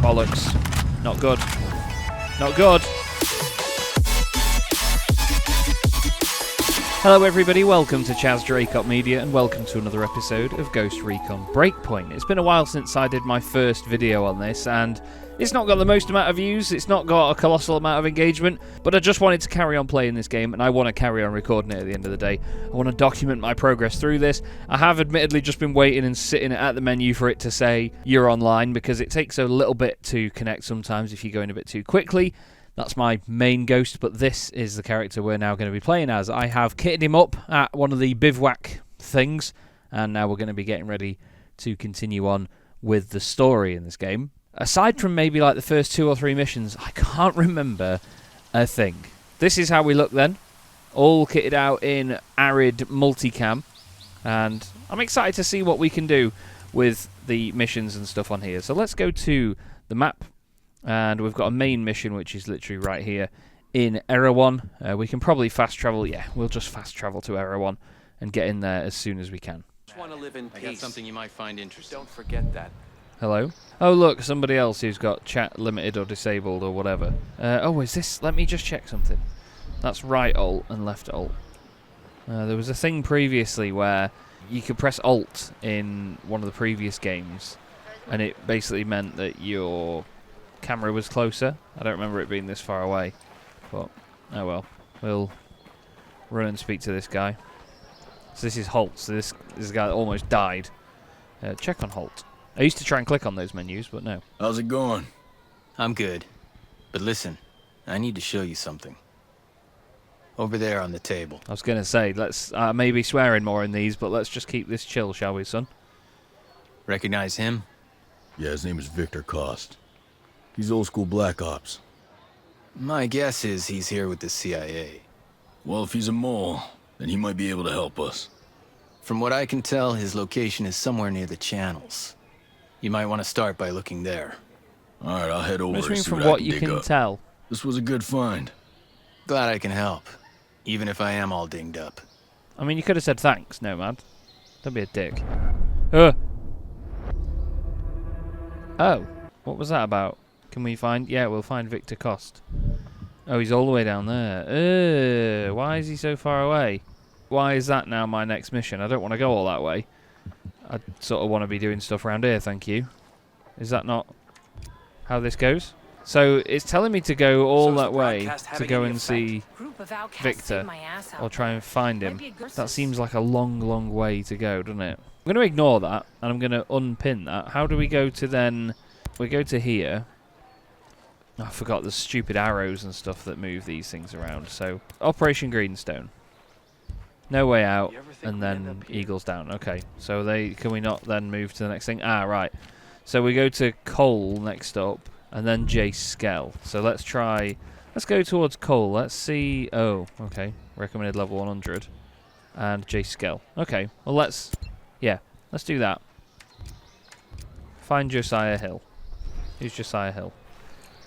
Bollocks. Not good. Not good. Hello everybody, welcome to Chaz Dracot Media and welcome to another episode of Ghost Recon Breakpoint. It's been a while since I did my first video on this and it's not got the most amount of views, it's not got a colossal amount of engagement, but I just wanted to carry on playing this game and I want to carry on recording it at the end of the day. I want to document my progress through this. I have admittedly just been waiting and sitting at the menu for it to say you're online because it takes a little bit to connect sometimes if you're going a bit too quickly. That's my main ghost, but this is the character we're now going to be playing as. I have kitted him up at one of the bivouac things, and now we're going to be getting ready to continue on with the story in this game. Aside from maybe like the first 2 or 3 missions, I can't remember a thing. This is how we look then, all kitted out in arid multicam, and I'm excited to see what we can do with the missions and stuff on here. So let's go to the map. And we've got a main mission which is literally right here in Erewhon. We can probably fast travel. Yeah, we'll just fast travel to Erewhon and get in there as soon as we can. Just want to live in peace. I got something you might find interesting. Don't forget that. Hello? Oh look, somebody else who's got chat limited or disabled or whatever. Oh, is this? Let me just check something. That's right alt and left alt. There was a thing previously where you could press alt in one of the previous games and it basically meant that your camera was closer. I don't remember it being this far away, but oh well. We'll run and speak to this guy. So this is Holt. So this guy almost died. Check on Holt. I used to try and click on those menus, but no. How's it going? I'm good. But listen, I need to show you something. Over there on the table. I was going to say, let's maybe swearing more in these, but let's just keep this chill, shall we, son? Recognize him? Yeah, his name is Victor Cost. He's old school Black Ops. My guess is he's here with the CIA. Well, if he's a mole, then he might be able to help us. From what I can tell, his location is somewhere near the channels. You might want to start by looking there. Alright, I'll head over and see from what what I you dig can up. tell. This was a good find. Glad I can help, even if I am all dinged up. I mean, you could have said thanks, Nomad. Don't be a dick. Oh, what was that about? Can we find... Yeah, we'll find Victor Cost. Oh, he's all the way down there. Why is he so far away? Why is that now my next mission? I don't want to go all that way. I sort of want to be doing stuff around here, thank you. Is that not how this goes? So it's telling me to go all that way to go and see Victor or try and find him. That seems like a long, long way to go, doesn't it? I'm going to ignore that and I'm going to unpin that. How do we go to then... We go to here. I forgot the stupid arrows and stuff that move these things around. So, Operation Greenstone. No way out, and then Eagles down. Okay, so can we not then move to the next thing? Ah, right. So we go to Cole next up, and then Jace Skell. So let's go towards Cole. Let's see. Oh, okay. Recommended level 100. And Jace Skell. Okay, well let's do that. Find Josiah Hill. Who's Josiah Hill?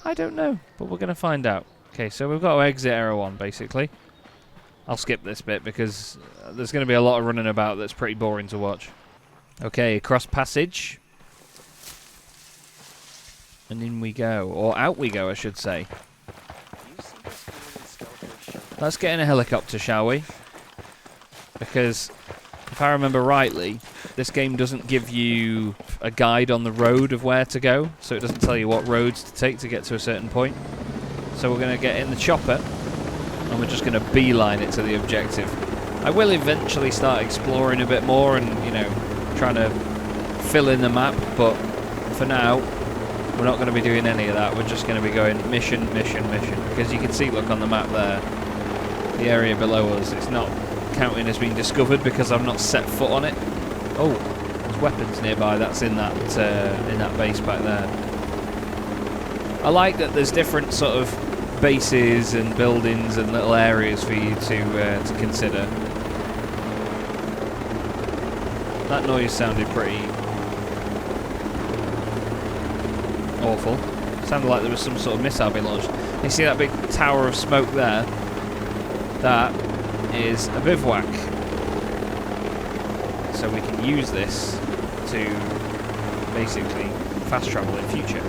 I don't know, but we're going to find out. Okay, so we've got to exit Erewhon, basically. I'll skip this bit because there's going to be a lot of running about that's pretty boring to watch. Okay, across passage. And in we go. Or out we go, I should say. Let's get in a helicopter, shall we? Because, if I remember rightly, this game doesn't give you a guide on the road of where to go, so it doesn't tell you what roads to take to get to a certain point. So we're going to get in the chopper, and we're just going to beeline it to the objective. I will eventually start exploring a bit more and, you know, trying to fill in the map, but for now, we're not going to be doing any of that. We're just going to be going mission, mission, mission. Because you can see, look, on the map there, the area below us, it's not counting as being discovered because I've not set foot on it. Oh, there's weapons nearby. That's in that base back there. I like that there's different sort of bases and buildings and little areas for you to consider. That noise sounded pretty awful. Sounded like there was some sort of missile being launched. You see that big tower of smoke there? That is a bivouac. So we can use this to basically fast travel in future.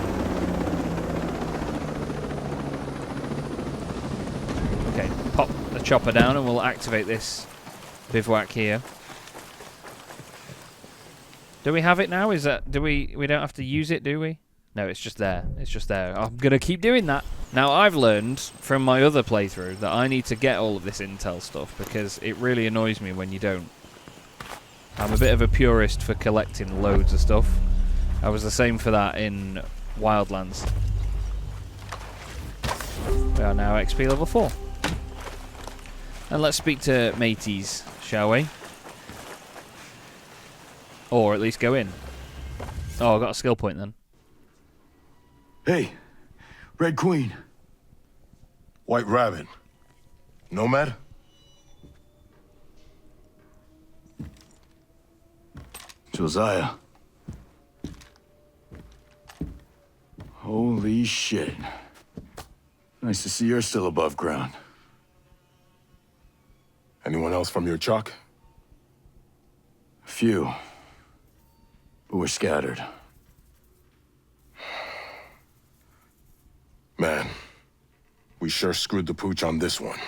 pop the chopper down and we'll activate this bivouac here. Do we have it now? Is that we don't have to use it, do we? No, it's just there. It's just there. I'm gonna keep doing that. Now I've learned from my other playthrough that I need to get all of this intel stuff because it really annoys me when you don't. I'm a bit of a purist for collecting loads of stuff. I was the same for that in Wildlands. We are now XP level 4. And let's speak to mateys, shall we? Or at least go in. Oh, I got a skill point then. Hey, Red Queen. White Rabbit. Nomad? Josiah. Holy shit. Nice to see you're still above ground. Anyone else from your chalk? A few. But we're scattered. Man, we sure screwed the pooch on this one.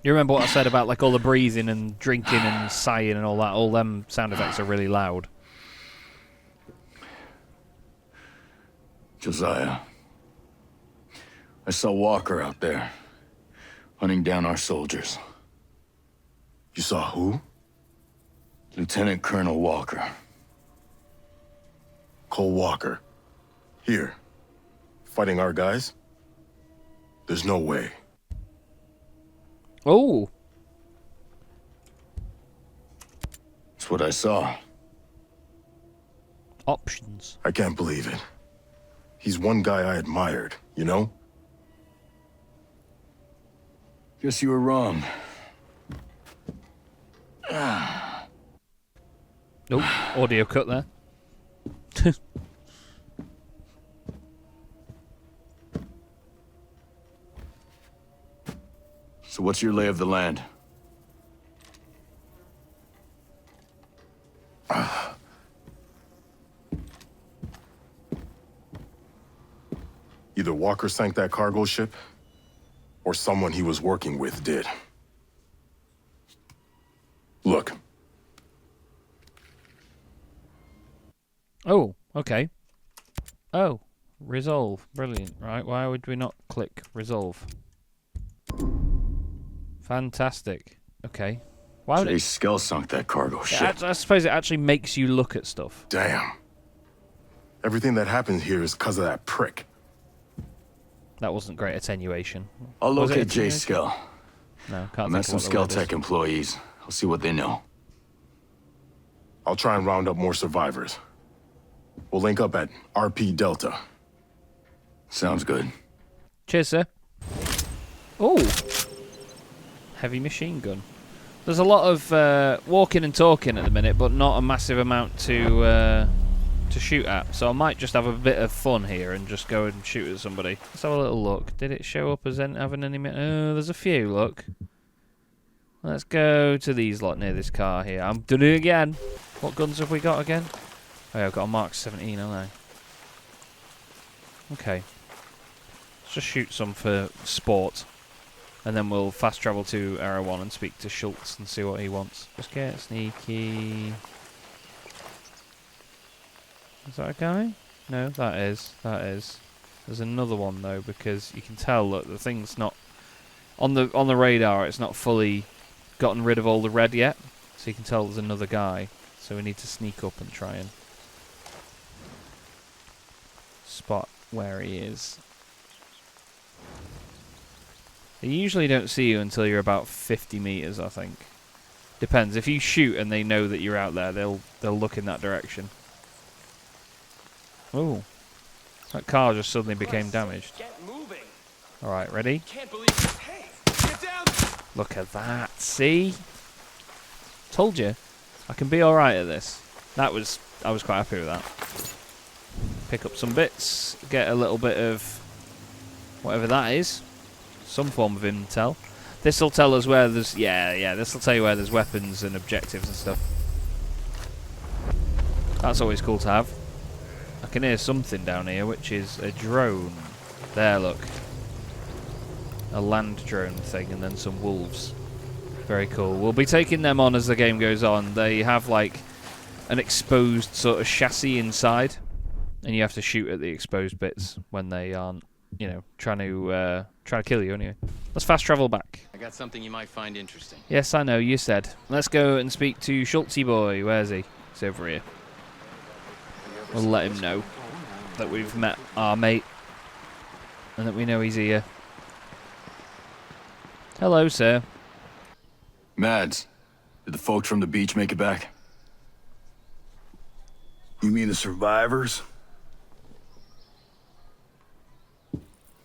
You remember what I said about like all the breathing and drinking and sighing and all that? All them sound effects are really loud. Josiah. I saw Walker out there, hunting down our soldiers. You saw who? Lieutenant Colonel Walker. Cole Walker. Here. Fighting our guys? There's no way. Oh. That's what I saw. Options. I can't believe it. He's one guy I admired, you know? Guess you were wrong. Nope. Audio cut there. So what's your lay of the land? Either Walker sank that cargo ship, or someone he was working with did. Look. Oh, okay. Oh, resolve. Brilliant. Right, why would we not click resolve? Fantastic. Okay. Why would Jace Skell sunk that cargo ship. I suppose it actually makes you look at stuff. Damn. Everything that happens here is because of that prick. That wasn't great attenuation. I'll Was it locate Jace attenuation? Skell. No, can't I think met of some what the Skell word is. Tech employees. I'll see what they know. I'll try and round up more survivors. We'll link up at RP Delta. Sounds good. Cheers, sir. Oh, heavy machine gun. There's a lot of walking and talking at the minute, but not a massive amount to shoot at. So I might just have a bit of fun here and just go and shoot at somebody. Let's have a little look. Did it show up as having any? Oh, there's a few. Look. Let's go to these lot near this car here. I'm doing it again. What guns have we got again? Oh, yeah, I've got a Mark 17, haven't I? Okay. Let's just shoot some for sport. And then we'll fast travel to Area 1 and speak to Schultz and see what he wants. Just get sneaky. Is that a guy? No, that is. That is. There's another one though, because you can tell that the thing's not on the radar. It's not fully gotten rid of all the red yet, so you can tell there's another guy. So we need to sneak up and try and spot where he is. They usually don't see you until you're about 50 meters, I think. Depends. If you shoot and they know that you're out there, they'll look in that direction. Oh, that car just suddenly became damaged. All right, ready? Can't believe it. Hey, get down. Look at that. See? Told you. I can be all right at this. I was quite happy with that. pick up some bits, get a little bit of whatever that is, some form of intel. This will tell us where there's this will tell you where there's weapons and objectives and stuff. That's always cool to have. I can hear something down here, which is a drone. There, look. A land drone thing, and then some wolves. Very cool. We'll be taking them on as the game goes on. They have like an exposed sort of chassis inside, and you have to shoot at the exposed bits when they aren't, you know, trying to kill you anyway. Let's fast travel back. I got something you might find interesting. Yes, I know, you said. Let's go and speak to Schultzy boy. Where's he? He's over here. We'll let him know that we've met our mate and that we know he's here. Hello, sir. Mads, did the folks from the beach make it back? You mean the survivors?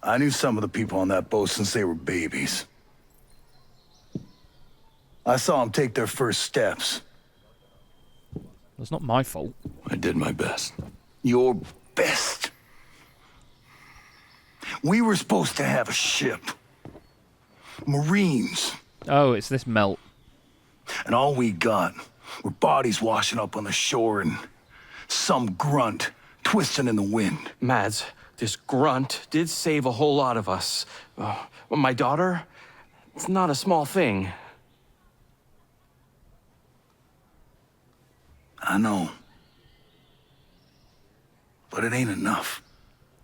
I knew some of the people on that boat since they were babies. I saw them take their first steps. It's not my fault. I did my best. Your best. We were supposed to have a ship. Marines. Oh, it's this melt. And all we got were bodies washing up on the shore and some grunt twisting in the wind. Mads, this grunt did save a whole lot of us. My daughter, it's not a small thing. I know. But it ain't enough.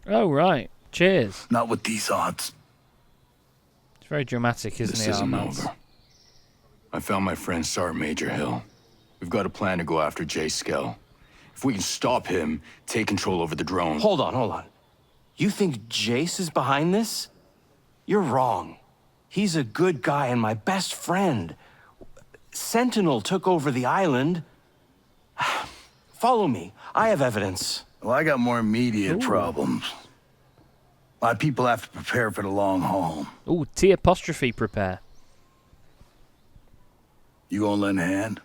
Oh, right. Cheers. Not with these odds. It's very dramatic, isn't This it, isn't Armand? over. I found my friend Sergeant Major Hill. We've got a plan to go after Jace Skell. If we can stop him, take control over the drone. Hold on. You think Jace is behind this? You're wrong. He's a good guy and my best friend. Sentinel took over the island. Follow me. I have evidence. Well, I got more immediate problems. My people have to prepare for the long haul. Ooh, T apostrophe prepare. You gonna lend a hand?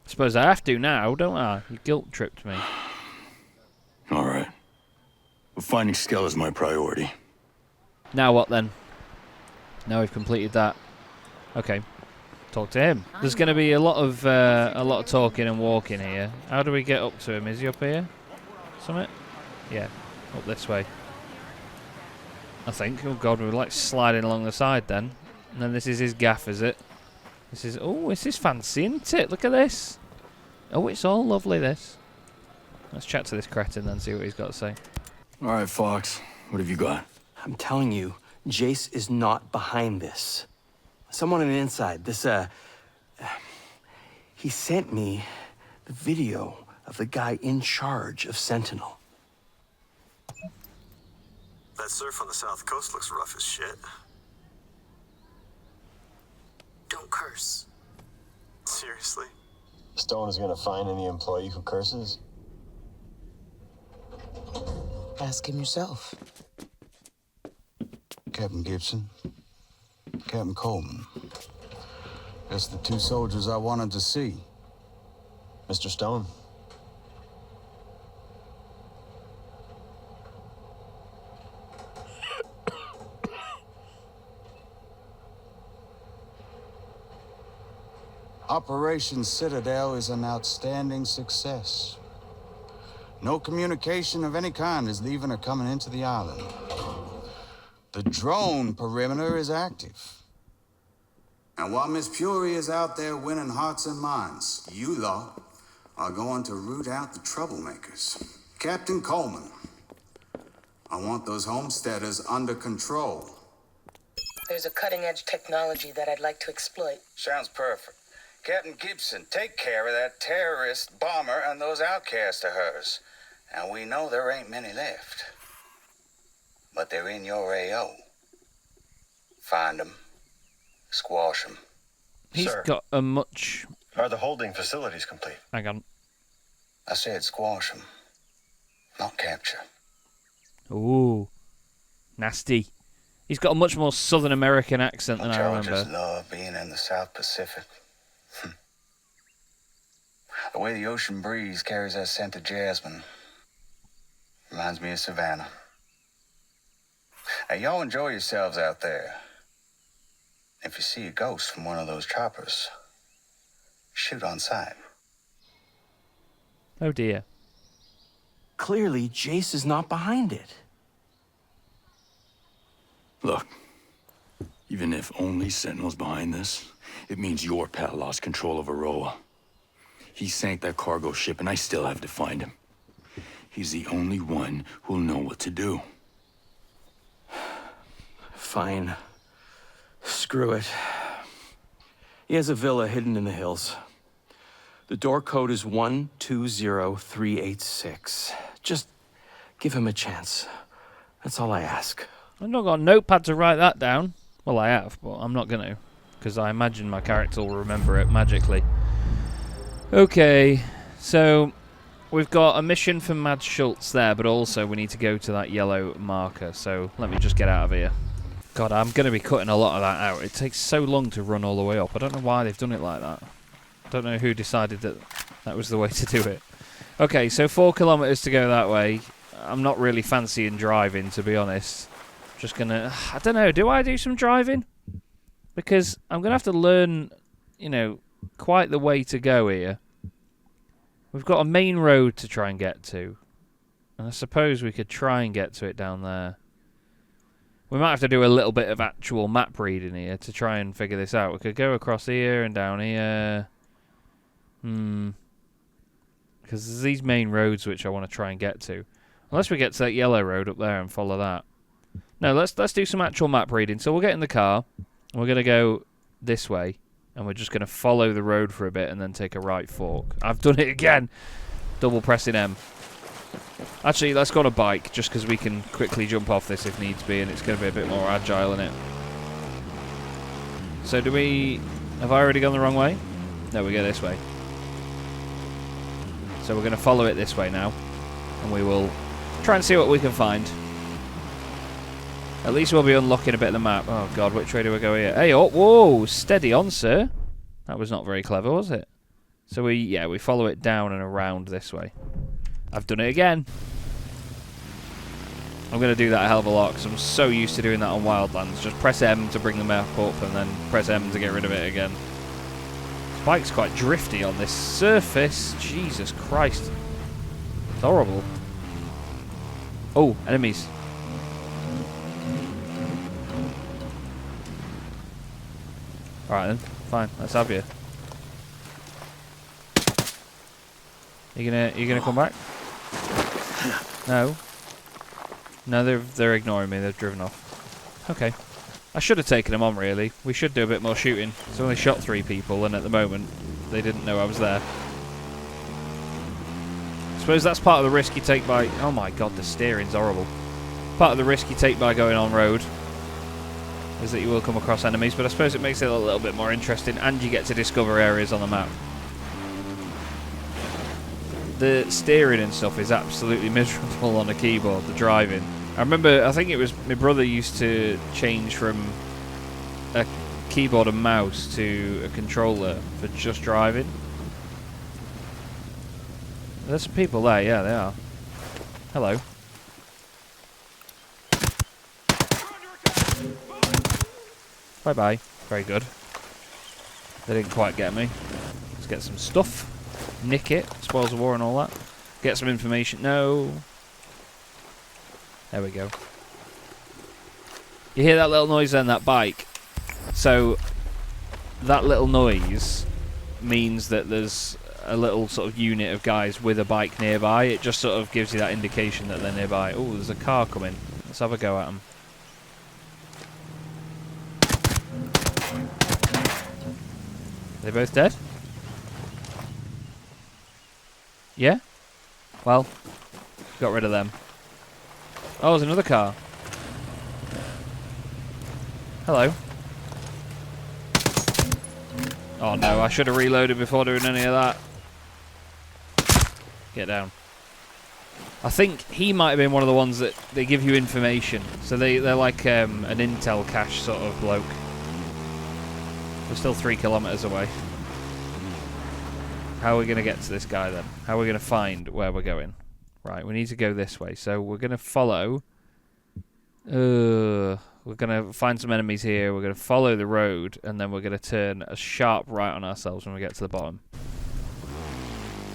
I suppose I have to now, don't I? You guilt tripped me. All right. But finding Skell is my priority. Now what then? Now we've completed that. Okay. Talk to him. There's going to be a lot of talking and walking here. How do we get up to him? Is he up here? Summit? Yeah. Up this way. I think. Oh god, we're like sliding along the side then. And then this is his gaff, is it? This is... Oh, this is fancy, isn't it? Look at this. Oh, it's all lovely, this. Let's chat to this cretin then, see what he's got to say. All right, Fox. What have you got? I'm telling you, Jace is not behind this. Someone on the inside, he sent me the video of the guy in charge of Sentinel. That surf on the south coast looks rough as shit. Don't curse. Seriously? Stone is gonna find any employee who curses? Ask him yourself. Captain Gibson, Captain Coleman. That's the two soldiers I wanted to see. Mr. Stone. Operation Citadel is an outstanding success. No communication of any kind is leaving or coming into the island. The drone perimeter is active. And while Miss Fury is out there winning hearts and minds, you lot are going to root out the troublemakers. Captain Coleman, I want those homesteaders under control. There's a cutting-edge technology that I'd like to exploit. Sounds perfect. Captain Gibson, take care of that terrorist bomber and those outcasts of hers. And we know there ain't many left. But they're in your AO. Find them. Squash them. He's Sir. got a much... Are the holding facilities complete? Hang on. I said squash them, not capture. Ooh. Nasty. He's got a much more Southern American accent than I Intelligence remember. love being in the South Pacific. The way the ocean breeze carries that scent of jasmine. Reminds me of Savannah. Hey, y'all enjoy yourselves out there. If you see a ghost from one of those choppers, shoot on sight. Oh dear. Clearly, Jace is not behind it. Look, even if only Sentinel's behind this, it means your pal lost control of Aroa. He sank that cargo ship, and I still have to find him. He's the only one who'll know what to do. Fine. Screw it. He has a villa hidden in the hills. The door code is 120386. Just give him a chance. That's all I ask. I've not got a notepad to write that down. Well, I have, but I'm not going to, because I imagine my character will remember it magically. Okay, so we've got a mission for Mads Schultz there, but also we need to go to that yellow marker, so let me just get out of here. God, I'm going to be cutting a lot of that out. It takes so long to run all the way up. I don't know why they've done it like that. I don't know who decided that that was the way to do it. Okay, so 4 kilometers to go that way. I'm not really fancying driving, to be honest. Just going to... I don't know, do I do some driving? Because I'm going to have to learn, you know, quite the way to go here. We've got a main road to try and get to. And I suppose we could try and get to it down there. We might have to do a little bit of actual map reading here to try and figure this out. We could go across here and down here. Because there's these main roads which I want to try and get to. Unless we get to that yellow road up there and follow that. No, let's do some actual map reading. So we'll get in the car. And we're going to go this way. And we're just going to follow the road for a bit and then take a right fork. I've done it again. Double pressing M. Actually, let's go on a bike, just because we can quickly jump off this if needs be, and it's going to be a bit more agile in it. So do we... Have I already gone the wrong way? No, we go this way. So we're going to follow it this way now. And we will try and see what we can find. At least we'll be unlocking a bit of the map. Oh god, which way do we go here? Hey, oh, whoa, steady on, sir. That was not very clever, was it? So we follow it down and around this way. I've done it again. I'm going to do that a hell of a lot because I'm so used to doing that on Wildlands. Just press M to bring the map up and then press M to get rid of it again. This bike's quite drifty on this surface. Jesus Christ. It's horrible. Oh, enemies. Alright then, fine, let's have you. You gonna come back? No. No, they're ignoring me, they've driven off. Okay. I should have taken them on really. We should do a bit more shooting. It's only shot 3 people and at the moment they didn't know I was there. I suppose that's part of the risk you take by... Oh my god, the steering's horrible. Part of the risk you take by going on road is that you will come across enemies, but I suppose it makes it a little bit more interesting and you get to discover areas on the map. The steering and stuff is absolutely miserable on a keyboard, the driving. I remember, I think it was my brother used to change from a keyboard and mouse to a controller for just driving. There's some people there, yeah, they are. Hello. Bye-bye. Very good. They didn't quite get me. Let's get some stuff. Nick it. Spoils of war and all that. Get some information. No. There we go. You hear that little noise then, that bike? So, that little noise means that there's a little sort of unit of guys with a bike nearby. It just sort of gives you that indication that they're nearby. Oh, there's a car coming. Let's have a go at them. Are they both dead? Yeah? Well, got rid of them. Oh, there's another car. Hello. Oh no, I should have reloaded before doing any of that. Get down. I think he might have been one of the ones that they give you information. So they're like an intel cache sort of bloke. We're still 3 kilometers away. How are we going to get to this guy then? How are we going to find where we're going? Right, we need to go this way. So we're going to follow... we're going to find some enemies here. We're going to follow the road. And then we're going to turn a sharp right on ourselves when we get to the bottom.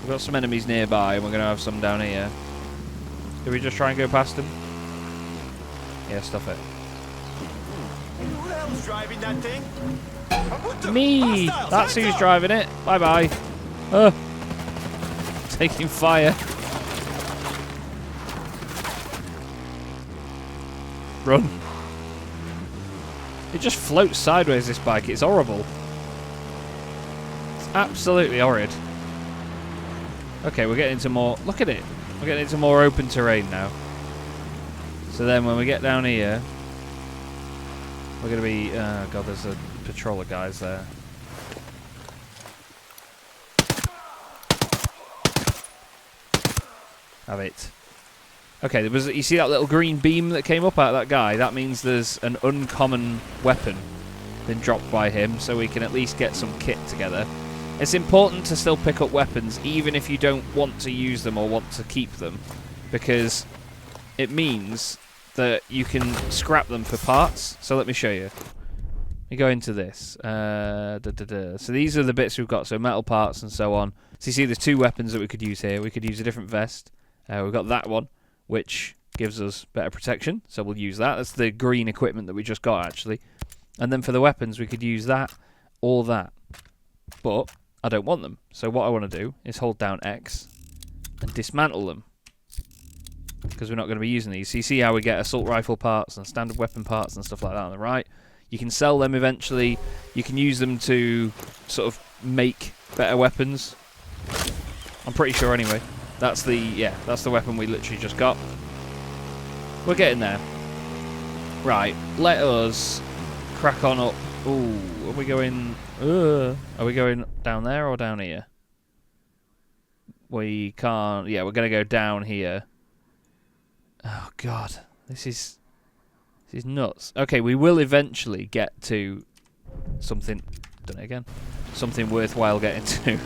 We've got some enemies nearby. And we're going to have some down here. Do we just try and go past them? Yeah, stuff it. Who the hell's driving that thing? Me! That's who's driving it. Bye-bye. Taking fire. Run. It just floats sideways, this bike. It's horrible. It's absolutely horrid. Okay, we're getting into more... Look at it. We're getting into more open terrain now. So then when we get down here... We're going to be... Oh, God, there's a patrol of guys there. Have it. Okay, there was. You see that little green beam that came up out of that guy? That means there's an uncommon weapon been dropped by him, so we can at least get some kit together. It's important to still pick up weapons, even if you don't want to use them or want to keep them, because it means that you can scrap them for parts. So let me show you. We go into this. So these are the bits we've got, so metal parts and so on. So you see there's two weapons that we could use here. We could use a different vest. We've got that one, which gives us better protection, so we'll use that. That's the green equipment that we just got, actually. And then for the weapons, we could use that or that. But I don't want them, so what I want to do is hold down X and dismantle them, because we're not going to be using these. So you see how we get assault rifle parts and standard weapon parts and stuff like that on the right. You can sell them eventually. You can use them to sort of make better weapons. I'm pretty sure anyway. That's the weapon we literally just got. We're getting there. Right, let us crack on up. Ooh, are we going... are we going down there or down here? We can't... Yeah, we're going to go down here. Oh, God. This is nuts. Okay, we will eventually get to something... Done it again. Something worthwhile getting to.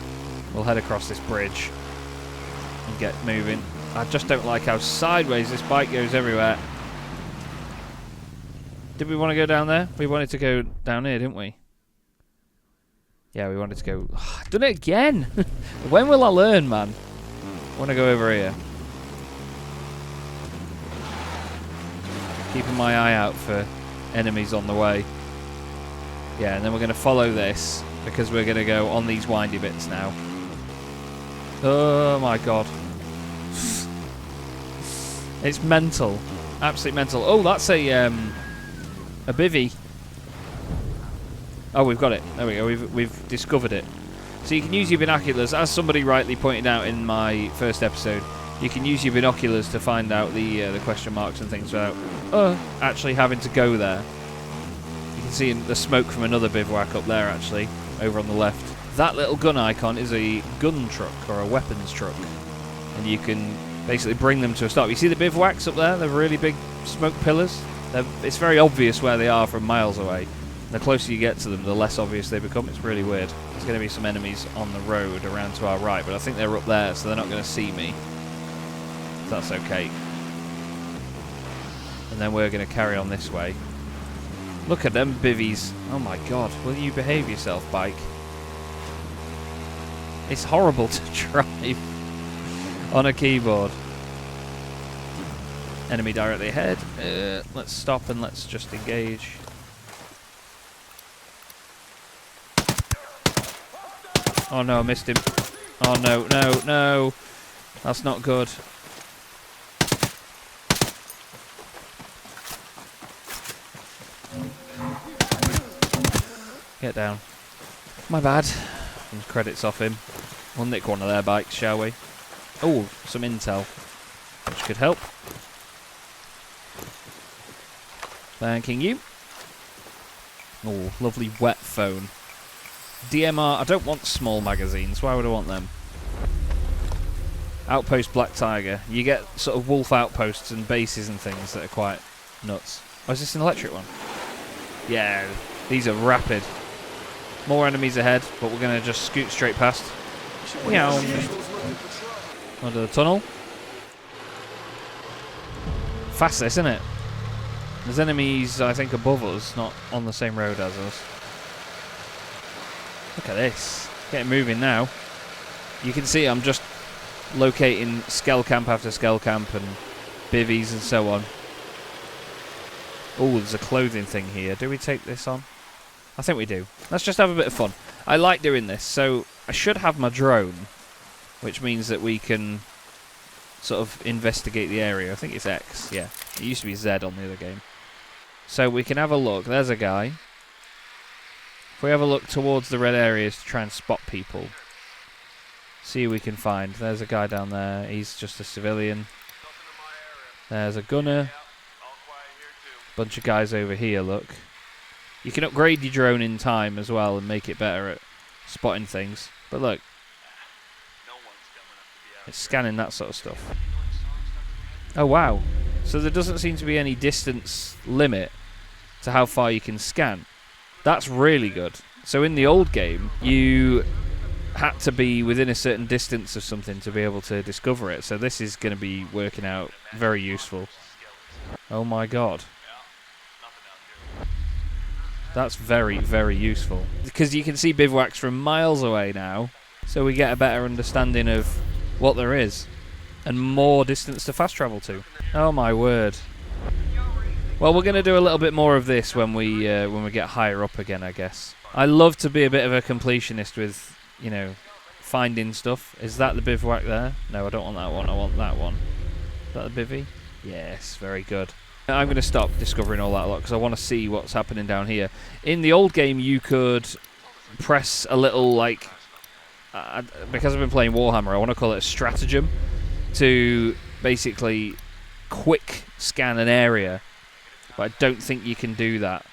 We'll head across this bridge and get moving. I just don't like how sideways this bike goes everywhere. Did we want to go down there? We wanted to go down here, didn't we? Yeah, we wanted to go... I've done it again! When will I learn, man? I want to go over here. Keeping my eye out for enemies on the way. Yeah, and then we're going to follow this, because we're going to go on these windy bits now. Oh my God. It's mental. Absolutely mental. Oh, that's a bivvy. Oh, we've got it. There we go. We've discovered it. So you can use your binoculars, as somebody rightly pointed out in my first episode. You can use your binoculars to find out the question marks and things without actually having to go there. You can see the smoke from another bivouac up there, actually, over on the left. That little gun icon is a gun truck or a weapons truck, and you can basically bring them to a stop. You see the bivouacs up there? They're really big smoke pillars. It's very obvious where they are from miles away. The closer you get to them, the less obvious they become. It's really weird. There's going to be some enemies on the road around to our right, but I think they're up there, so they're not going to see me. That's okay. And then we're going to carry on this way. Look at them bivvies. Oh my God, will you behave yourself, bike? It's horrible to drive on a keyboard. Enemy directly ahead. Let's stop and let's just engage. Oh no, I missed him. Oh no, no, no. That's not good. Get down. My bad. Some credits off him. We'll nick one of their bikes, shall we? Oh, some intel, which could help. Thanking you. Oh, lovely wet phone. DMR, I don't want small magazines. Why would I want them? Outpost Black Tiger. You get sort of wolf outposts and bases and things that are quite nuts. Oh, is this an electric one? Yeah, these are rapid. More enemies ahead, but we're going to just scoot straight past. Meow. Under the tunnel. Fast this, isn't it? There's enemies, I think, above us, not on the same road as us. Look at this. Getting moving now. You can see I'm just locating Skell camp after Skell camp and bivvies and so on. Oh, there's a clothing thing here. Do we take this on? I think we do. Let's just have a bit of fun. I like doing this, so I should have my drone, which means that we can sort of investigate the area. I think it's X, yeah. It used to be Z on the other game. So we can have a look. There's a guy. If we have a look towards the red areas to try and spot people, see who we can find. There's a guy down there. He's just a civilian. There's a gunner. Bunch of guys over here, look. You can upgrade your drone in time as well and make it better at spotting things. But look. It's scanning that sort of stuff. Oh, wow. So there doesn't seem to be any distance limit to how far you can scan. That's really good. So in the old game, you had to be within a certain distance of something to be able to discover it. So this is going to be working out very useful. Oh my god. That's very, very useful. Because you can see bivouacs from miles away now. So we get a better understanding of what there is. And more distance to fast travel to. Oh my word. Well, we're going to do a little bit more of this when we get higher up again, I guess. I love to be a bit of a completionist with, you know, finding stuff. Is that the bivouac there? No, I don't want that one. I want that one. Is that the bivvy? Yes, very good. I'm going to stop discovering all that lot because I want to see what's happening down here. In the old game, you could press a little, like... because I've been playing Warhammer, I want to call it a stratagem to basically quick scan an area. But I don't think you can do that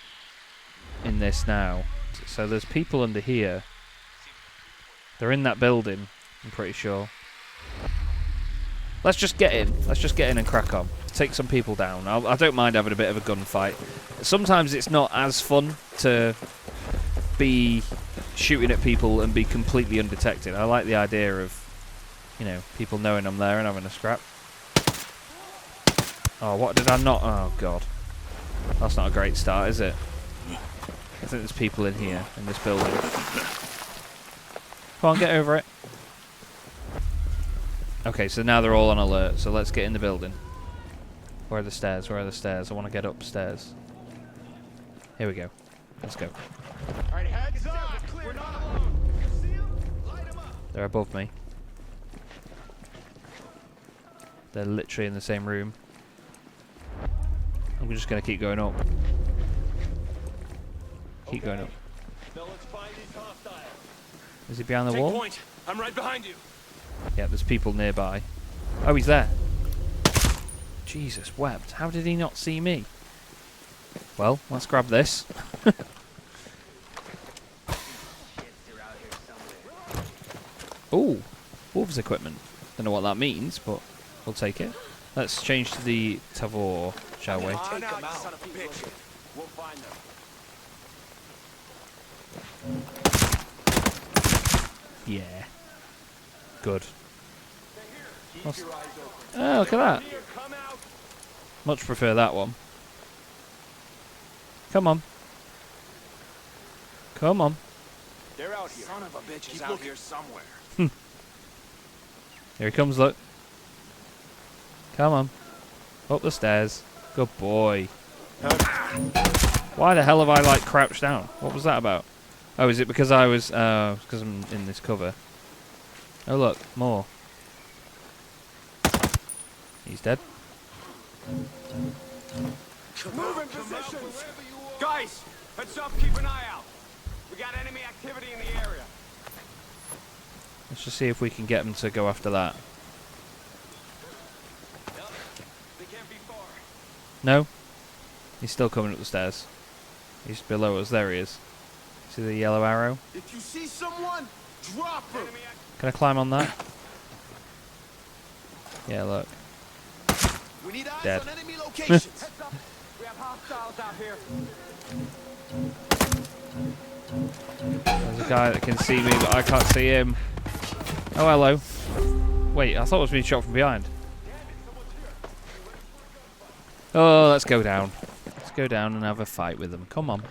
in this now. So there's people under here. They're in that building, I'm pretty sure. Let's just get in. Let's just get in and crack on. Take some people down. I don't mind having a bit of a gunfight. Sometimes it's not as fun to be shooting at people and be completely undetected. I like the idea of, you know, people knowing I'm there and having a scrap. Oh, what did I not... Oh, God. That's not a great start, is it? I think there's people in here, in this building. Come on, get over it. Okay, so now they're all on alert, so let's get in the building. Where are the stairs? Where are the stairs? I want to get upstairs. Here we go. Let's go. Alright, heads up! We're not alone. You see 'em? Light 'em up. They're above me. They're literally in the same room. I'm just going to keep going up. Keep going up. Now let's find these hostiles. Is he behind the wall? Point. I'm right behind you. Yeah, there's people nearby. Oh, he's there. Jesus wept. How did he not see me? Well, let's grab this. Ooh, wolves equipment. Don't know what that means, but we'll take it. Let's change to the Tavor, shall we? Take them out, son of a bitch. We'll find them. Yeah. Good. Oh, look at that. Much prefer that one. Come on. Come on. They're out here. Son of a bitch is out here somewhere. Here he comes, look. Come on. Up the stairs. Good boy. Why the hell have I, like, crouched down? What was that about? Oh, is it because I was... because I'm in this cover. Oh, look. More. He's dead. Move in positions. Guys, heads up, keep an eye out. We got enemy activity in the area. Let's just see if we can get him to go after that. They can't be far. No? He's still coming up the stairs. He's below us. There he is. See the yellow arrow? If you see someone, drop him. Can I climb on that? Yeah, look. We need eyes Dead. on enemy locations. Heads up. We have hostiles out here. There's a guy that can see me, but I can't see him. Oh, hello. Wait, I thought I was being shot from behind. Oh, let's go down. Let's go down and have a fight with them. Come on.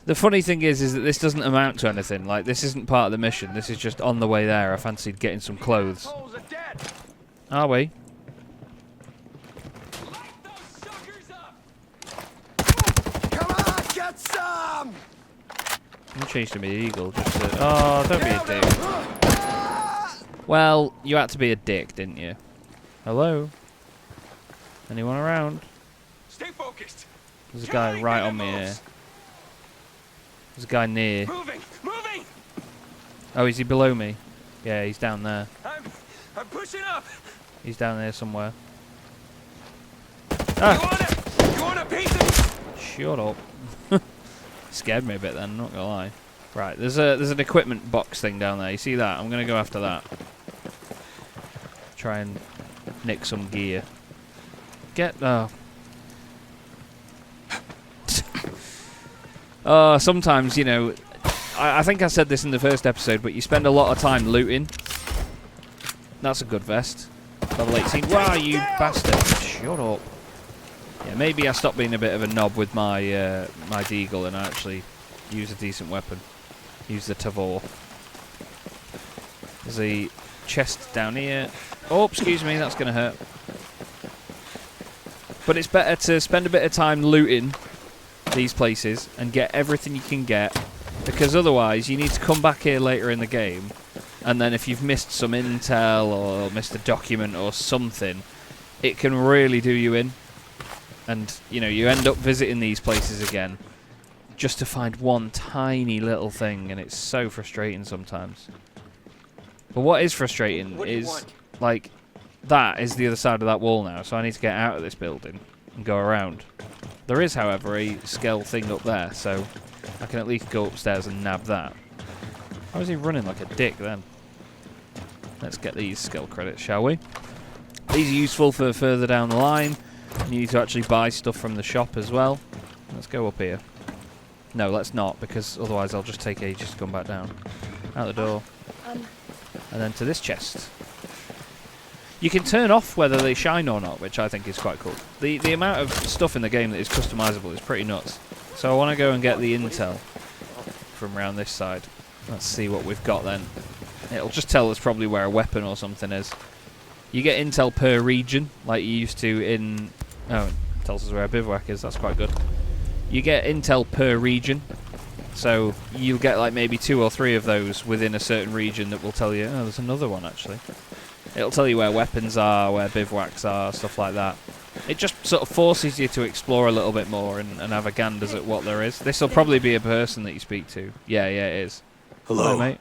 The funny thing is that this doesn't amount to anything. Like, this isn't part of the mission. This is just on the way there. I fancied getting some clothes. Are we? Come on, get some! I'm changing to be eagle. Just to, oh, don't be a dick. Well, you had to be a dick, didn't you? Hello? Anyone around? Stay focused. There's a guy right on me here. There's a guy near. Moving! Oh, is he below me? Yeah, he's down there. I'm pushing up. He's down there somewhere. Ah! You want a piece of? Shut up. Scared me a bit then, not gonna lie. Right, there's an equipment box thing down there. You see that? I'm gonna go after that. Try and nick some gear. Sometimes, you know, I think I said this in the first episode, but you spend a lot of time looting. That's a good vest. Level 18. Wow, you bastard. Shut up. Yeah, maybe I stopped being a bit of a knob with my my deagle and I actually use a decent weapon. Use the Tavor. There's a chest down here. Oh, excuse me, that's going to hurt. But it's better to spend a bit of time looting these places and get everything you can get, because otherwise you need to come back here later in the game, and then if you've missed some intel or missed a document or something, it can really do you in. And, you know, you end up visiting these places again just to find one tiny little thing, and it's so frustrating sometimes. But what is frustrating is, like, that is the other side of that wall now, so I need to get out of this building and go around. There is, however, a Skell thing up there, so I can at least go upstairs and nab that. How is he running like a dick then? Let's get these Skell credits, shall we? These are useful for further down the line. You need to actually buy stuff from the shop as well. Let's go up here. No, let's not, because otherwise I'll just take ages to come back down. Out the door. And then to this chest. You can turn off whether they shine or not, which I think is quite cool. The amount of stuff in the game that is customizable is pretty nuts. So I want to go and get the intel from around this side. Let's see what we've got then. It'll just tell us probably where a weapon or something is. You get intel per region, like you used to in... Oh, it tells us where a bivouac is, that's quite good. You get intel per region, so you'll get like maybe 2 or 3 of those within a certain region that will tell you... Oh, there's another one actually. It'll tell you where weapons are, where bivouacs are, stuff like that. It just sort of forces you to explore a little bit more and have a ganders at what there is. This will probably be a person that you speak to. Yeah, it is. Hello, mate.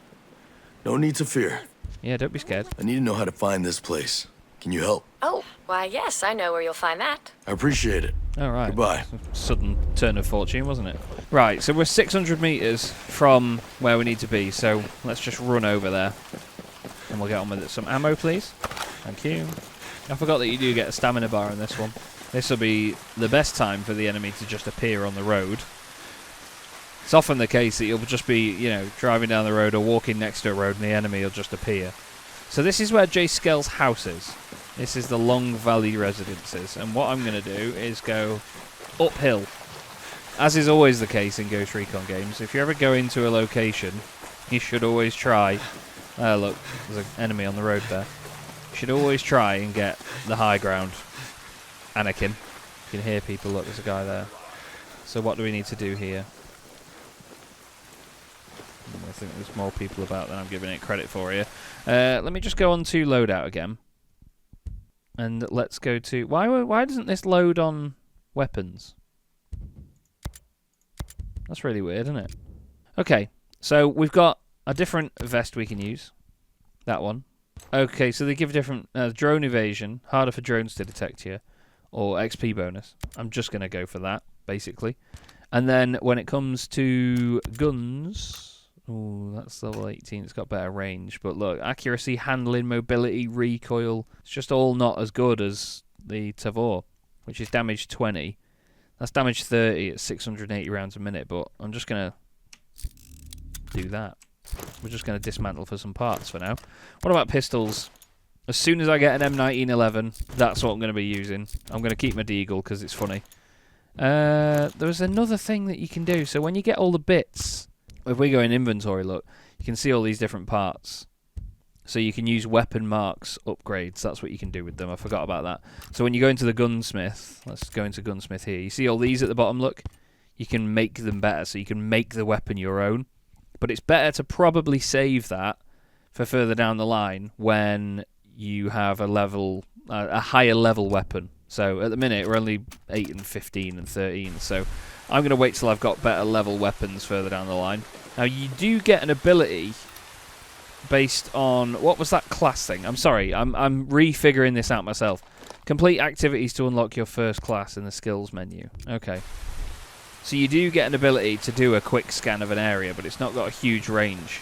No need to fear. Yeah, don't be scared. I need to know how to find this place. Can you help? Oh, why, yes, I know where you'll find that. I appreciate it. All right. Goodbye. Sudden turn of fortune, wasn't it? Right, so we're 600 meters from where we need to be, so let's just run over there. And we'll get on with it. Some ammo, please. Thank you. I forgot that you do get a stamina bar in this one. This will be the best time for the enemy to just appear on the road. It's often the case that you'll just be, you know, driving down the road or walking next to a road and the enemy will just appear. So this is where Jace Skell's house is. This is the Long Valley Residences. And what I'm going to do is go uphill. As is always the case in Ghost Recon games, if you ever go into a location, you should always try... look, there's an enemy on the road there. You should always try and get the high ground. Anakin. You can hear people. Look, there's a guy there. So what do we need to do here? I think there's more people about than I'm giving it credit for here. Let me just go on to loadout again. And let's go to... Why doesn't this load on weapons? That's really weird, isn't it? Okay, so we've got a different vest we can use. That one. Okay, so they give different... drone evasion, harder for drones to detect you, or XP bonus. I'm just going to go for that, basically. And then when it comes to guns... Oh, that's level 18. It's got better range. But look, accuracy, handling, mobility, recoil. It's just all not as good as the Tavor, which is damage 20. That's damage 30 at 680 rounds a minute, but I'm just going to do that. We're just going to dismantle for some parts for now. What about pistols? As soon as I get an M1911, that's what I'm going to be using. I'm going to keep my Deagle because it's funny. There's another thing that you can do. So when you get all the bits, if we go in inventory, look, you can see all these different parts. So you can use weapon marks upgrades. That's what you can do with them. I forgot about that. So when you go into the gunsmith, let's go into gunsmith here. You see all these at the bottom, look? You can make them better. So you can make the weapon your own. But it's better to probably save that for further down the line when you have a higher level weapon. So at the minute we're only 8 and 15 and 13, so I'm going to wait till I've got better level weapons further down the line. Now you do get an ability based on, what was that class thing? I'm sorry, I'm refiguring this out myself. Complete activities to unlock your first class in the skills menu. Okay. So you do get an ability to do a quick scan of an area, but it's not got a huge range.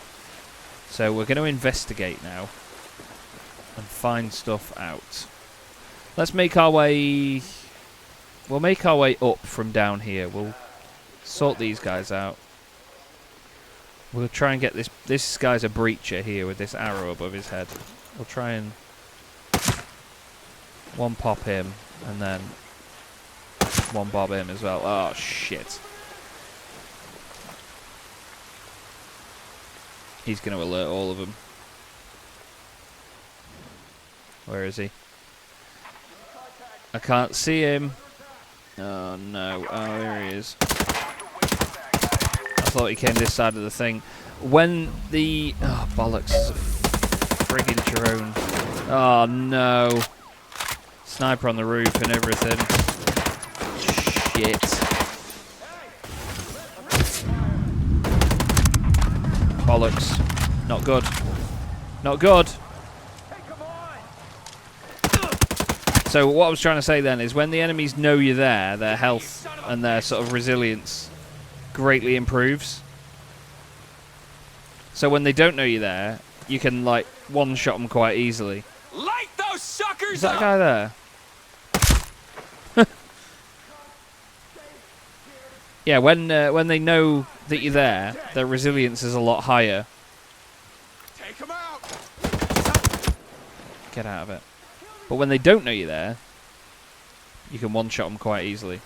So we're going to investigate now and find stuff out. Let's make our way... We'll make our way up from down here. We'll sort these guys out. We'll try and get this... This guy's a breacher here with this arrow above his head. We'll try and... one pop him, and then... one bob him as well. Oh, shit. He's going to alert all of them. Where is he? I can't see him. Oh no. Oh, here he is. I thought he came this side of the thing. When the... Oh, bollocks. It's a friggin' drone. Oh no. Sniper on the roof and everything. Shit. Bollocks. Not good. Not good. So what I was trying to say then is when the enemies know you're there, their health and their sort of resilience greatly improves. So when they don't know you're there, you can like one-shot them quite easily. Light those suckers! Is that guy there? Yeah, when they know that you're there, their resilience is a lot higher. Take 'em out! Get out of it. But when they don't know you're there, you can one-shot them quite easily.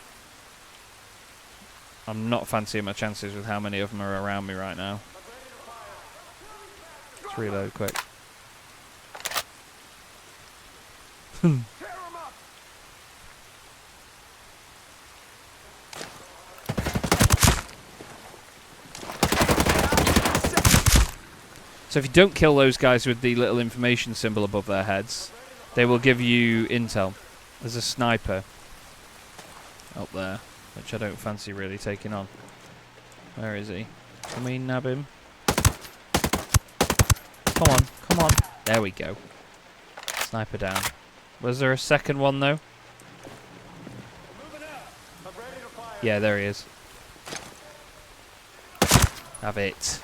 I'm not fancying my chances with how many of them are around me right now. Let's reload quick. So if you don't kill those guys with the little information symbol above their heads, they will give you intel. There's a sniper up there, which I don't fancy really taking on. Where is he? Can we nab him? Come on, come on. There we go. Sniper down. Was there a second one though? Yeah, there he is. Have it.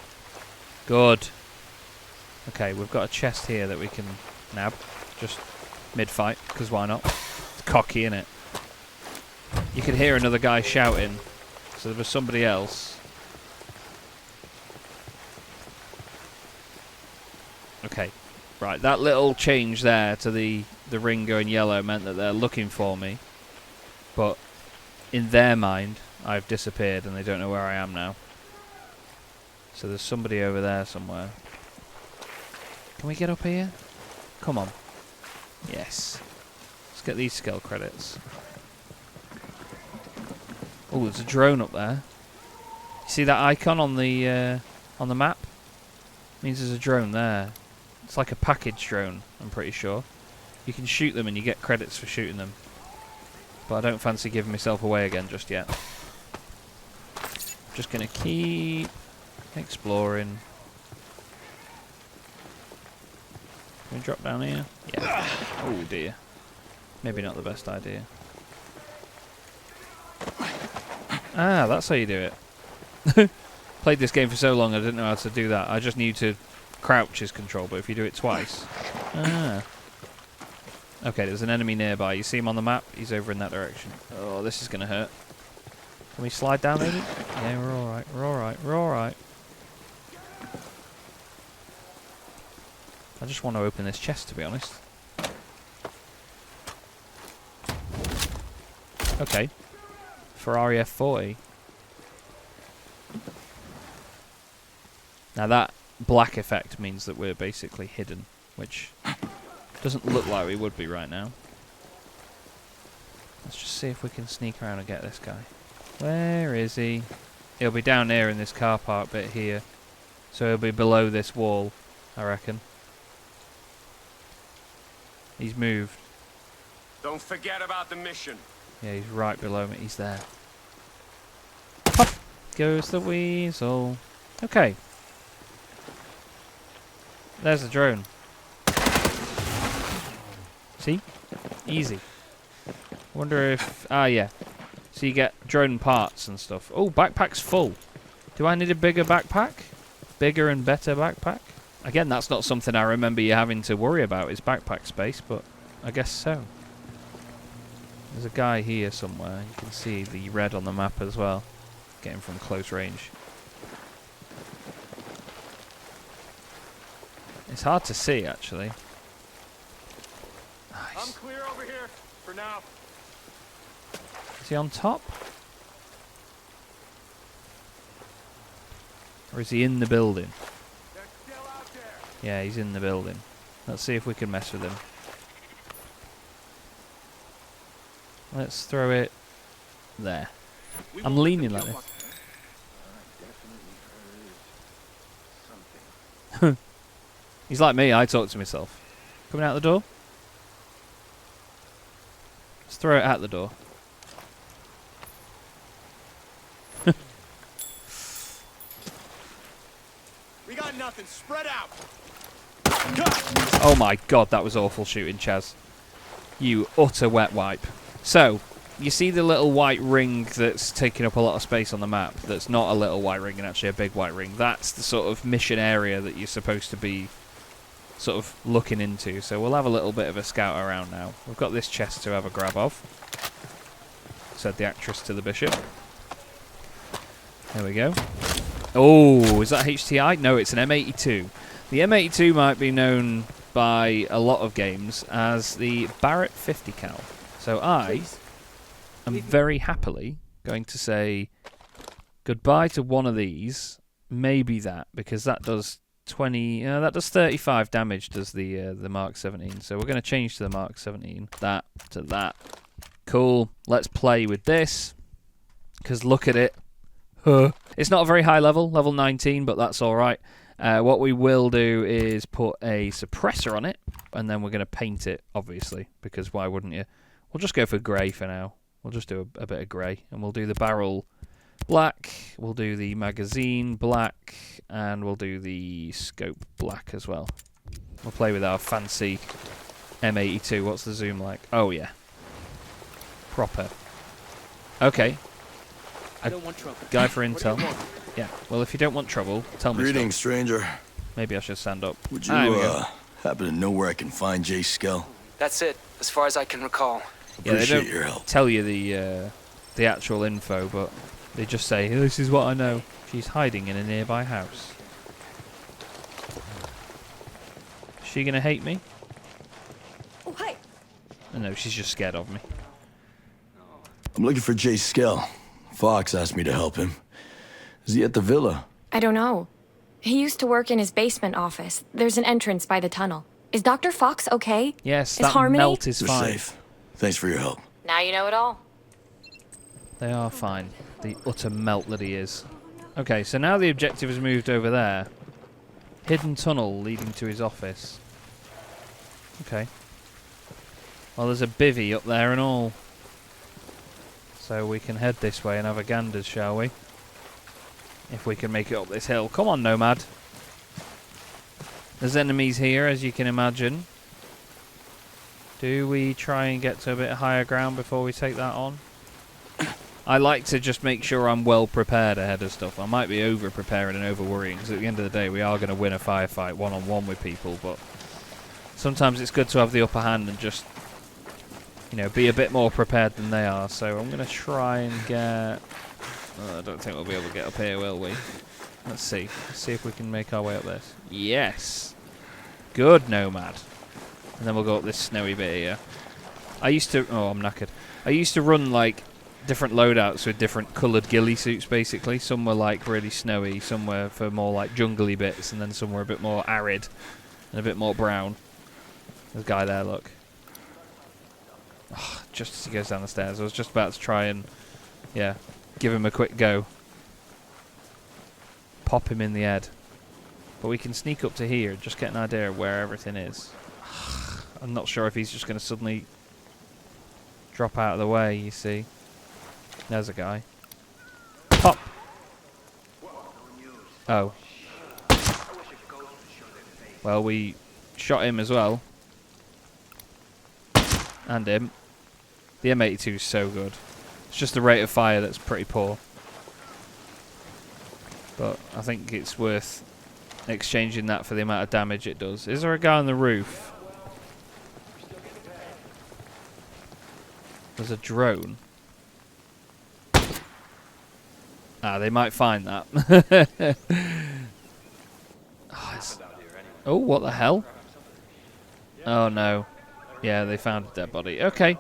Good. Okay, we've got a chest here that we can nab. Just mid-fight, because why not? It's cocky, innit? You could hear another guy shouting. So there was somebody else. Okay. Right, that little change there to the ring going yellow meant that they're looking for me. But in their mind, I've disappeared and they don't know where I am now. So there's somebody over there somewhere. Can we get up here? Come on. Yes. Let's get these skill credits. Oh, there's a drone up there. You see that icon on the map? Means there's a drone there. It's like a package drone, I'm pretty sure. You can shoot them and you get credits for shooting them. But I don't fancy giving myself away again just yet. Just gonna keep exploring. Can we drop down here? Yeah. Oh dear. Maybe not the best idea. Ah, that's how you do it. Played this game for so long I didn't know how to do that. I just knew to crouch is control, but if you do it twice... Ah. Okay, there's an enemy nearby. You see him on the map? He's over in that direction. Oh, this is going to hurt. Can we slide down, maybe? Yeah, we're alright. We're alright. We're alright. I just want to open this chest, to be honest. Okay. Ferrari F40. Now that black effect means that we're basically hidden, which doesn't look like we would be right now. Let's just see if we can sneak around and get this guy. Where is he? He'll be down here in this car park bit here. So he'll be below this wall, I reckon. He's moved. Don't forget about the mission. Yeah, he's right below me. He's there. Pop goes the weasel. Okay. There's the drone. See? Easy. Wonder if... Ah, yeah. So you get drone parts and stuff. Oh, backpack's full. Do I need a bigger backpack? Bigger and better backpack? Again, that's not something I remember you having to worry about, is backpack space, but I guess so. There's a guy here somewhere. You can see the red on the map as well. Get him from close range. It's hard to see, actually. Nice. I'm clear over here for now. Is he on top? Or is he in the building? They're still out there. Yeah, he's in the building. Let's see if we can mess with him. Let's throw it there. I'm leaning like this. He's like me, I talk to myself. Coming out the door? Let's throw it at the door. We got nothing. Spread out. Oh my god, that was awful shooting, Chaz. You utter wet wipe. So, you see the little white ring that's taking up a lot of space on the map? That's not a little white ring and actually a big white ring. That's the sort of mission area that you're supposed to be sort of looking into. So we'll have a little bit of a scout around now. We've got this chest to have a grab of, said the actress to the bishop. There we go. Oh, is that HTI? No, it's an M82. The M82 might be known by a lot of games as the Barrett 50 cal. So I am very happily going to say goodbye to one of these, maybe that, because that does 35 damage, does the Mark 17. So we're going to change to the Mark 17. That to that. Cool. Let's play with this, because look at it. It's not a very high level, level 19, but that's all right. What we will do is put a suppressor on it, and then we're going to paint it, obviously, because why wouldn't you? We'll just go for grey for now. We'll just do a bit of grey, and we'll do the barrel black, we'll do the magazine black, and we'll do the scope black as well. We'll play with our fancy M82. What's the zoom like? Oh, yeah. Proper. Okay. I don't want trouble. Guy for intel. Yeah, well, if you don't want trouble, tell me. Greetings, stranger. Maybe I should stand up. Would you happen to know where I can find Jace Skell? That's it, as far as I can recall. Yeah, they Appreciate don't your help. tell you the actual info, but they just say, this is what I know. She's hiding in a nearby house. Is she gonna hate me? Oh, hi. No, she's just scared of me. I'm looking for Jace Skell. Fox asked me to help him. Is he at the villa? I don't know. He used to work in his basement office. There's an entrance by the tunnel. Is Dr. Fox okay? Yes, is that Harmony? melt is They're fine. safe. Thanks for your help. Now you know it all. They are fine. The utter melt that he is. Okay, so now the objective has moved over there. Hidden tunnel leading to his office. Okay. Well, there's a bivvy up there and all. So we can head this way and have a gander, shall we? If we can make it up this hill. Come on, Nomad. There's enemies here, as you can imagine. Do we try and get to a bit higher ground before we take that on? I like to just make sure I'm well prepared ahead of stuff. I might be over-preparing and over-worrying, because at the end of the day, we are going to win a firefight one-on-one with people, but sometimes it's good to have the upper hand and just, you know, be a bit more prepared than they are. So I'm going to try and get... I don't think we'll be able to get up here, will we? Let's see. Let's see if we can make our way up this. Yes! Good, Nomad. And then we'll go up this snowy bit here. I used to... Oh, I'm knackered. I used to run, like, different loadouts with different coloured ghillie suits, basically. Some were, like, really snowy. Some were for more, like, jungly bits. And then some were a bit more arid and a bit more brown. There's a guy there, look. Oh, just as he goes down the stairs. I was just about to try and, yeah, give him a quick go. Pop him in the head. But we can sneak up to here, just get an idea of where everything is. I'm not sure if he's just going to suddenly drop out of the way, you see. There's a guy. Pop! Oh. Well, we shot him as well. And him. The M82 is so good. It's just the rate of fire that's pretty poor. But I think it's worth exchanging that for the amount of damage it does. Is there a guy on the roof? There's a drone. Ah, they might find that. Oh, what the hell? Oh no. Yeah, they found a dead body. Okay.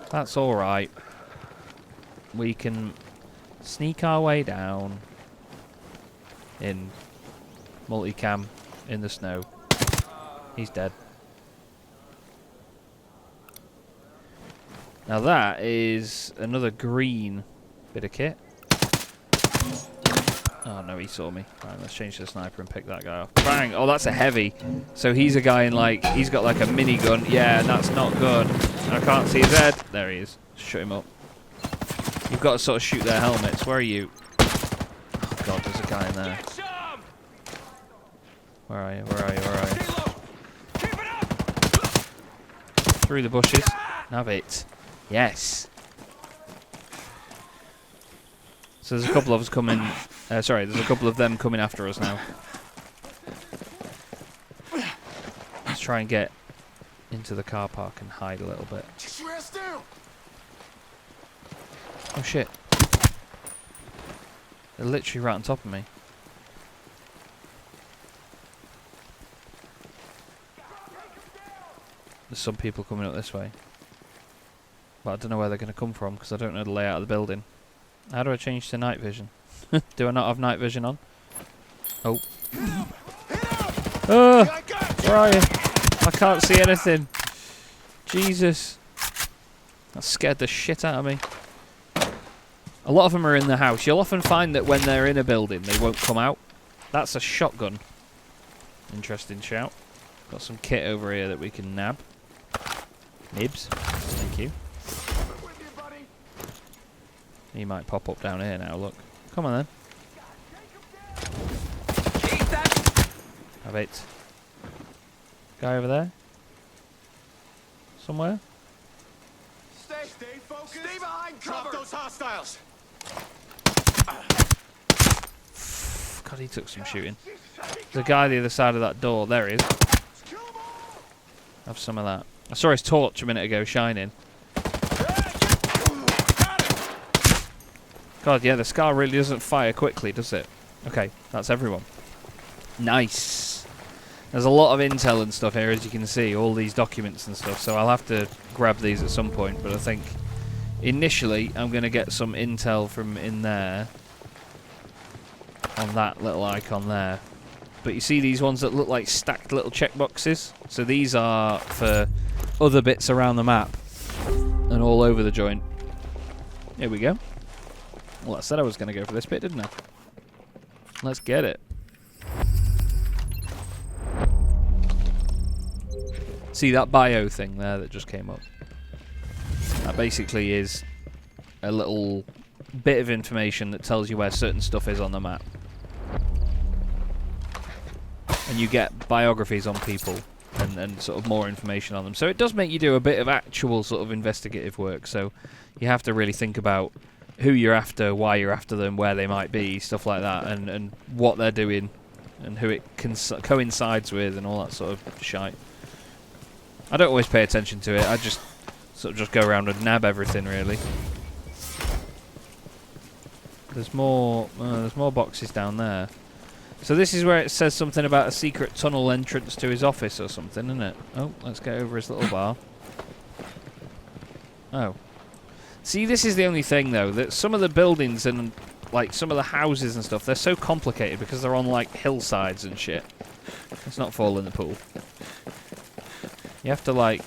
That's alright. We can sneak our way down in multicam in the snow. He's dead. Now that is another green bit of kit. Oh no, he saw me. Right, let's change to the sniper and pick that guy off. Bang! Oh, that's a heavy. So he's a guy in like, he's got like a minigun. Yeah, that's not good. I can't see his head. There he is. Shut him up. You've got to sort of shoot their helmets. Where are you? Oh god, there's a guy in there. Where are you? Where are you? Where are you? Through the bushes. Have it. Yes. So there's a couple of us coming. Sorry, there's a couple of them coming after us now. Let's try and get into the car park and hide a little bit. Oh shit. They're literally right on top of me. There's some people coming up this way. But I don't know where they're going to come from because I don't know the layout of the building. How do I change to night vision? Do I not have night vision on? Oh. Oh! Where are you? I can't see anything. Jesus. That scared the shit out of me. A lot of them are in the house. You'll often find that when they're in a building, they won't come out. That's a shotgun. Interesting shout. Got some kit over here that we can nab. Nibs. Thank you. He might pop up down here now, look. Come on then. Have it. Guy over there? Somewhere? Stay focused. Stay behind cover. Drop those hostiles. God, he took some shooting. There's a guy the other side of that door. There he is. Have some of that. I saw his torch a minute ago shining. God, yeah, the Scar really doesn't fire quickly, does it? Okay, that's everyone. Nice. There's a lot of intel and stuff here, as you can see, all these documents and stuff, so I'll have to grab these at some point, but I think initially I'm going to get some intel from in there on that little icon there. But you see these ones that look like stacked little checkboxes? So these are for other bits around the map and all over the joint. Here we go. Well, I said I was going to go for this bit, didn't I? Let's get it. See that bio thing there that just came up? That basically is a little bit of information that tells you where certain stuff is on the map. And you get biographies on people and sort of more information on them. So it does make you do a bit of actual sort of investigative work. So you have to really think about who you're after, why you're after them, where they might be, stuff like that, and what they're doing, and who it coincides with, and all that sort of shite. I don't always pay attention to it. I just sort of just go around and nab everything, really. There's more boxes down there. So this is where it says something about a secret tunnel entrance to his office or something, isn't it? Oh, let's get over his little bar. Oh. See, this is the only thing, though, that some of the buildings and, like, some of the houses and stuff, they're so complicated because they're on, like, hillsides and shit. Let's not fall in the pool. You have to, like...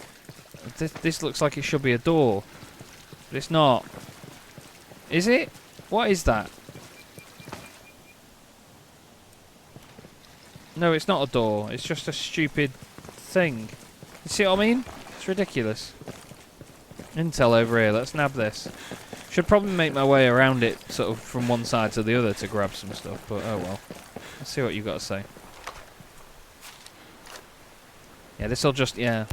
This looks like it should be a door. But it's not. Is it? What is that? No, it's not a door. It's just a stupid thing. You see what I mean? It's ridiculous. Intel over here. Let's nab this. Should probably make my way around it sort of from one side to the other to grab some stuff, but oh well. Let's see what you've got to say. Yeah, this'll just... yeah.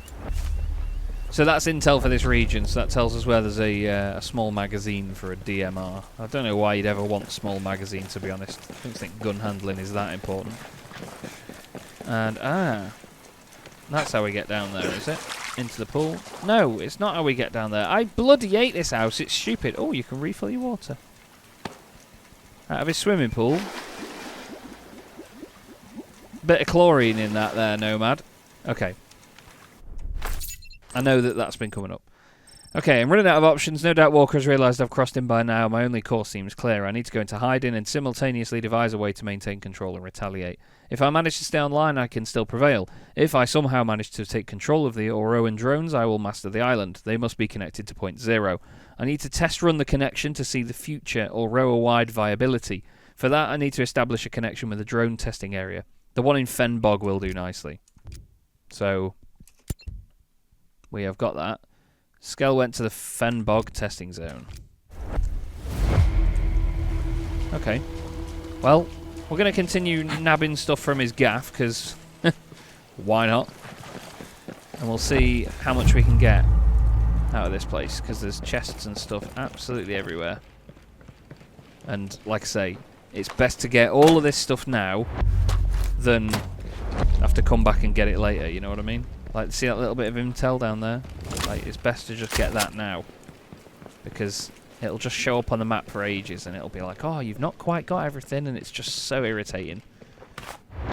So that's intel for this region, so that tells us where there's a small magazine for a DMR. I don't know why you'd ever want a small magazine, to be honest. I don't think gun handling is that important. And, that's how we get down there, is it? Into the pool? No, it's not how we get down there. I bloody hate this house, it's stupid. Oh, you can refill your water. Out of his swimming pool. Bit of chlorine in that there, Nomad. Okay. I know that that's been coming up. Okay, I'm running out of options. No doubt Walker has realised I've crossed him by now. My only course seems clear. I need to go into hiding and simultaneously devise a way to maintain control and retaliate. If I manage to stay online, I can still prevail. If I somehow manage to take control of the Auroan drones, I will master the island. They must be connected to Point Zero. I need to test run the connection to see the future Auroa-wide viability. For that, I need to establish a connection with the drone testing area. The one in Fenbog will do nicely. So... we have got that. Skell went to the Fenbog testing zone. Okay. Well, we're going to continue nabbing stuff from his gaff, because why not? And we'll see how much we can get out of this place, because there's chests and stuff absolutely everywhere. And, like I say, it's best to get all of this stuff now than have to come back and get it later, you know what I mean? Like, see that little bit of intel down there? Like, it's best to just get that now. Because it'll just show up on the map for ages and it'll be like, oh, you've not quite got everything, and it's just so irritating.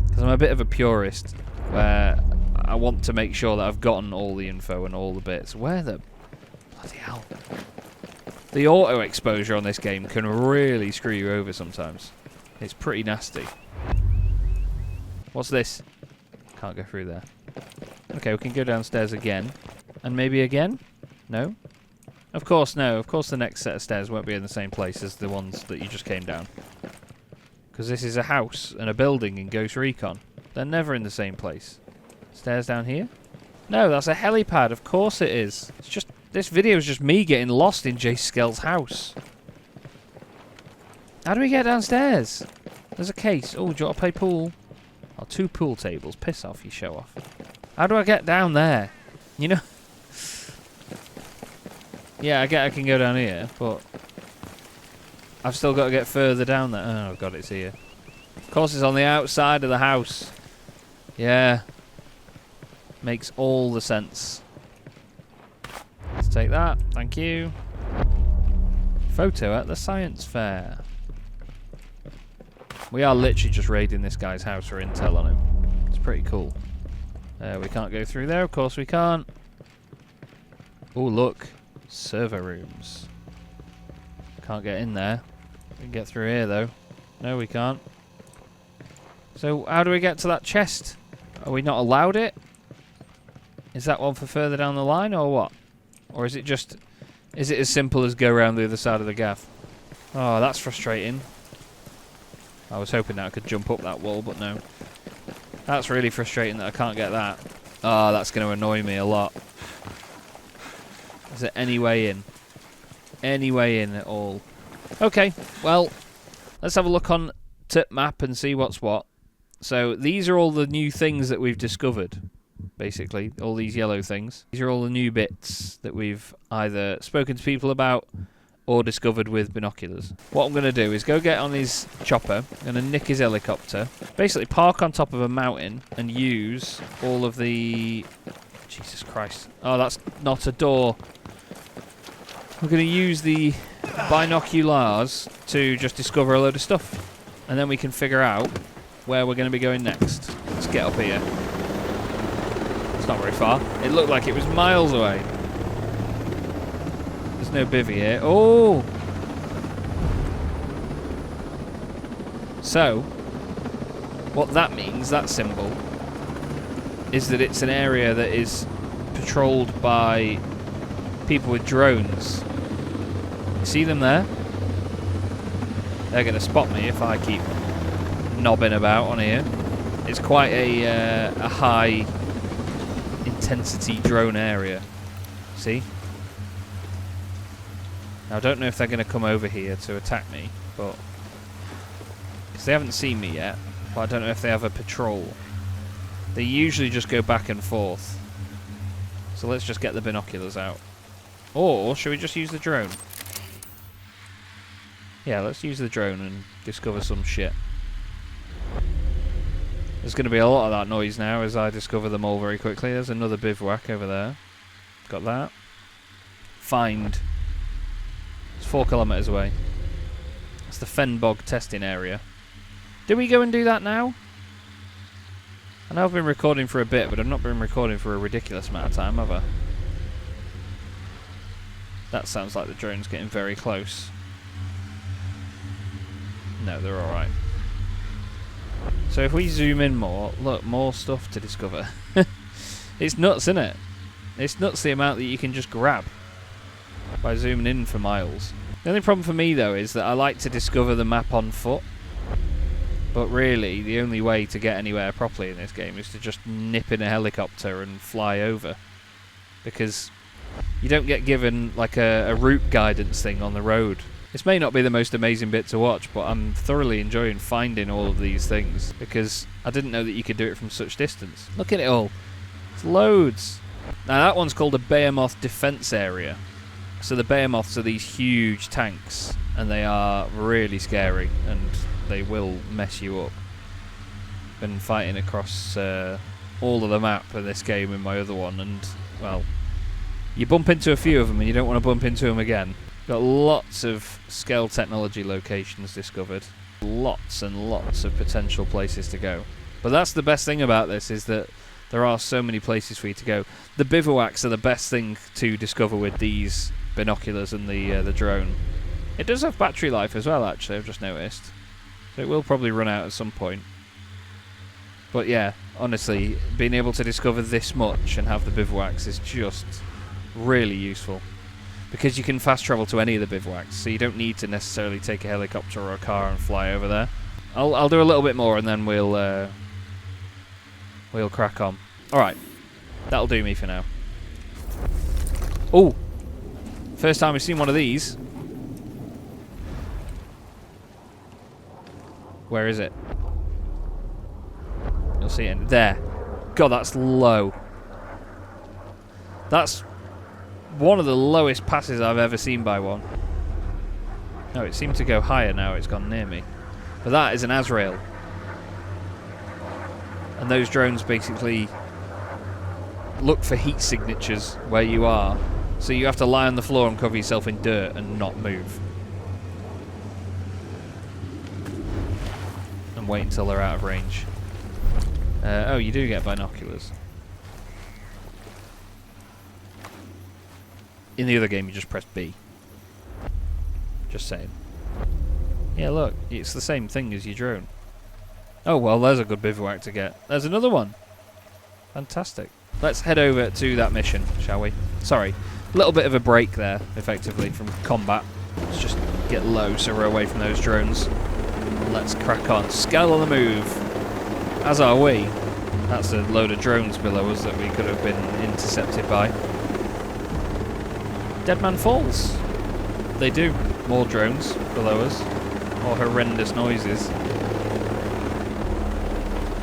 Because I'm a bit of a purist, where I want to make sure that I've gotten all the info and all the bits. Where the... bloody hell. The auto exposure on this game can really screw you over sometimes. It's pretty nasty. What's this? Can't go through there. Okay, we can go downstairs again. And maybe again? No? Of course no. Of course the next set of stairs won't be in the same place as the ones that you just came down. Because this is a house and a building in Ghost Recon. They're never in the same place. Stairs down here? No, that's a helipad. Of course it is. It's just... this video is just me getting lost in Jace Skell's house. How do we get downstairs? There's a case. Oh, do you want to play pool? Oh, 2 pool tables. Piss off, you show off. How do I get down there? You know... yeah, I can go down here, but... I've still got to get further down there. Oh, God, it's here. Of course, it's on the outside of the house. Yeah. Makes all the sense. Let's take that. Thank you. Photo at the science fair. We are literally just raiding this guy's house for intel on him. It's pretty cool. We can't go through there. Of course we can't. Oh, look. Server rooms. Can't get in there. We can get through here, though. No, we can't. So, how do we get to that chest? Are we not allowed it? Is that one for further down the line, or what? Or is it just... is it as simple as go around the other side of the gaff? Oh, that's frustrating. I was hoping that I could jump up that wall, but no. That's really frustrating that I can't get that. Oh, that's going to annoy me a lot. Is there any way in? Any way in at all? Okay, well, let's have a look on tip map and see what's what. So, these are all the new things that we've discovered, basically. All these yellow things. These are all the new bits that we've either spoken to people about or discovered with binoculars. What I'm going to do is go get on his chopper, I'm going to nick his helicopter, basically park on top of a mountain and use all of the... Jesus Christ. Oh, that's not a door. We're going to use the binoculars to just discover a load of stuff. And then we can figure out where we're going to be going next. Let's get up here. It's not very far. It looked like it was miles away. There's no bivvy here. Oh! So, what that means, that symbol, is that it's an area that is patrolled by people with drones. You see them there? They're going to spot me if I keep knobbing about on here. It's quite a high intensity drone area. See? Now I don't know if they're going to come over here to attack me, but because they haven't seen me yet, but I don't know if they have a patrol. They usually just go back and forth. So let's just get the binoculars out. Or should we just use the drone? Yeah, let's use the drone and discover some shit. There's going to be a lot of that noise now as I discover them all very quickly. There's another bivouac over there. Got that. Find. It's 4 kilometers away. It's the Fenbog testing area. Did we go and do that now? I know I've been recording for a bit, but I've not been recording for a ridiculous amount of time, have I? That sounds like the drone's getting very close. No, they're alright. So if we zoom in more, look, more stuff to discover. It's nuts, isn't it? It's nuts the amount that you can just grab by zooming in for miles. The only problem for me though is that I like to discover the map on foot. But really, the only way to get anywhere properly in this game is to just nip in a helicopter and fly over. Because you don't get given like a route guidance thing on the road. This may not be the most amazing bit to watch, but I'm thoroughly enjoying finding all of these things because I didn't know that you could do it from such distance. Look at it all. It's loads. Now that one's called a Behemoth Defense Area. So the Behemoths are these huge tanks and they are really scary and they will mess you up. Been fighting across all of the map of this game in my other one and, well, you bump into a few of them and you don't want to bump into them again. Got lots of Skell technology locations discovered. Lots and lots of potential places to go. But that's the best thing about this, is that there are so many places for you to go. The bivouacs are the best thing to discover with these binoculars and the drone. It does have battery life as well, actually, I've just noticed. So it will probably run out at some point. But yeah, honestly, being able to discover this much and have the bivouacs is just really useful. Because you can fast travel to any of the bivouacs, so you don't need to necessarily take a helicopter or a car and fly over there. I'll do a little bit more and then we'll crack on. Alright, that'll do me for now. Oh! First time we've seen one of these. Where is it? You'll see it there. God, that's low. That's one of the lowest passes I've ever seen by one. No, it seemed to go higher now, it's gone near me. But that is an Azrael. And those drones basically look for heat signatures where you are. So you have to lie on the floor and cover yourself in dirt and not move. And wait until they're out of range. Oh, you do get binoculars. In the other game, you just press B. Just saying. Yeah, look, it's the same thing as your drone. Oh, well, there's a good bivouac to get. There's another one. Fantastic. Let's head over to that mission, shall we? Sorry, a little bit of a break there, effectively, from combat. Let's just get low so we're away from those drones. Let's crack on. Skell on the move. As are we. That's a load of drones below us that we could have been intercepted by. Dead Man Falls. They do. More drones below us. More horrendous noises.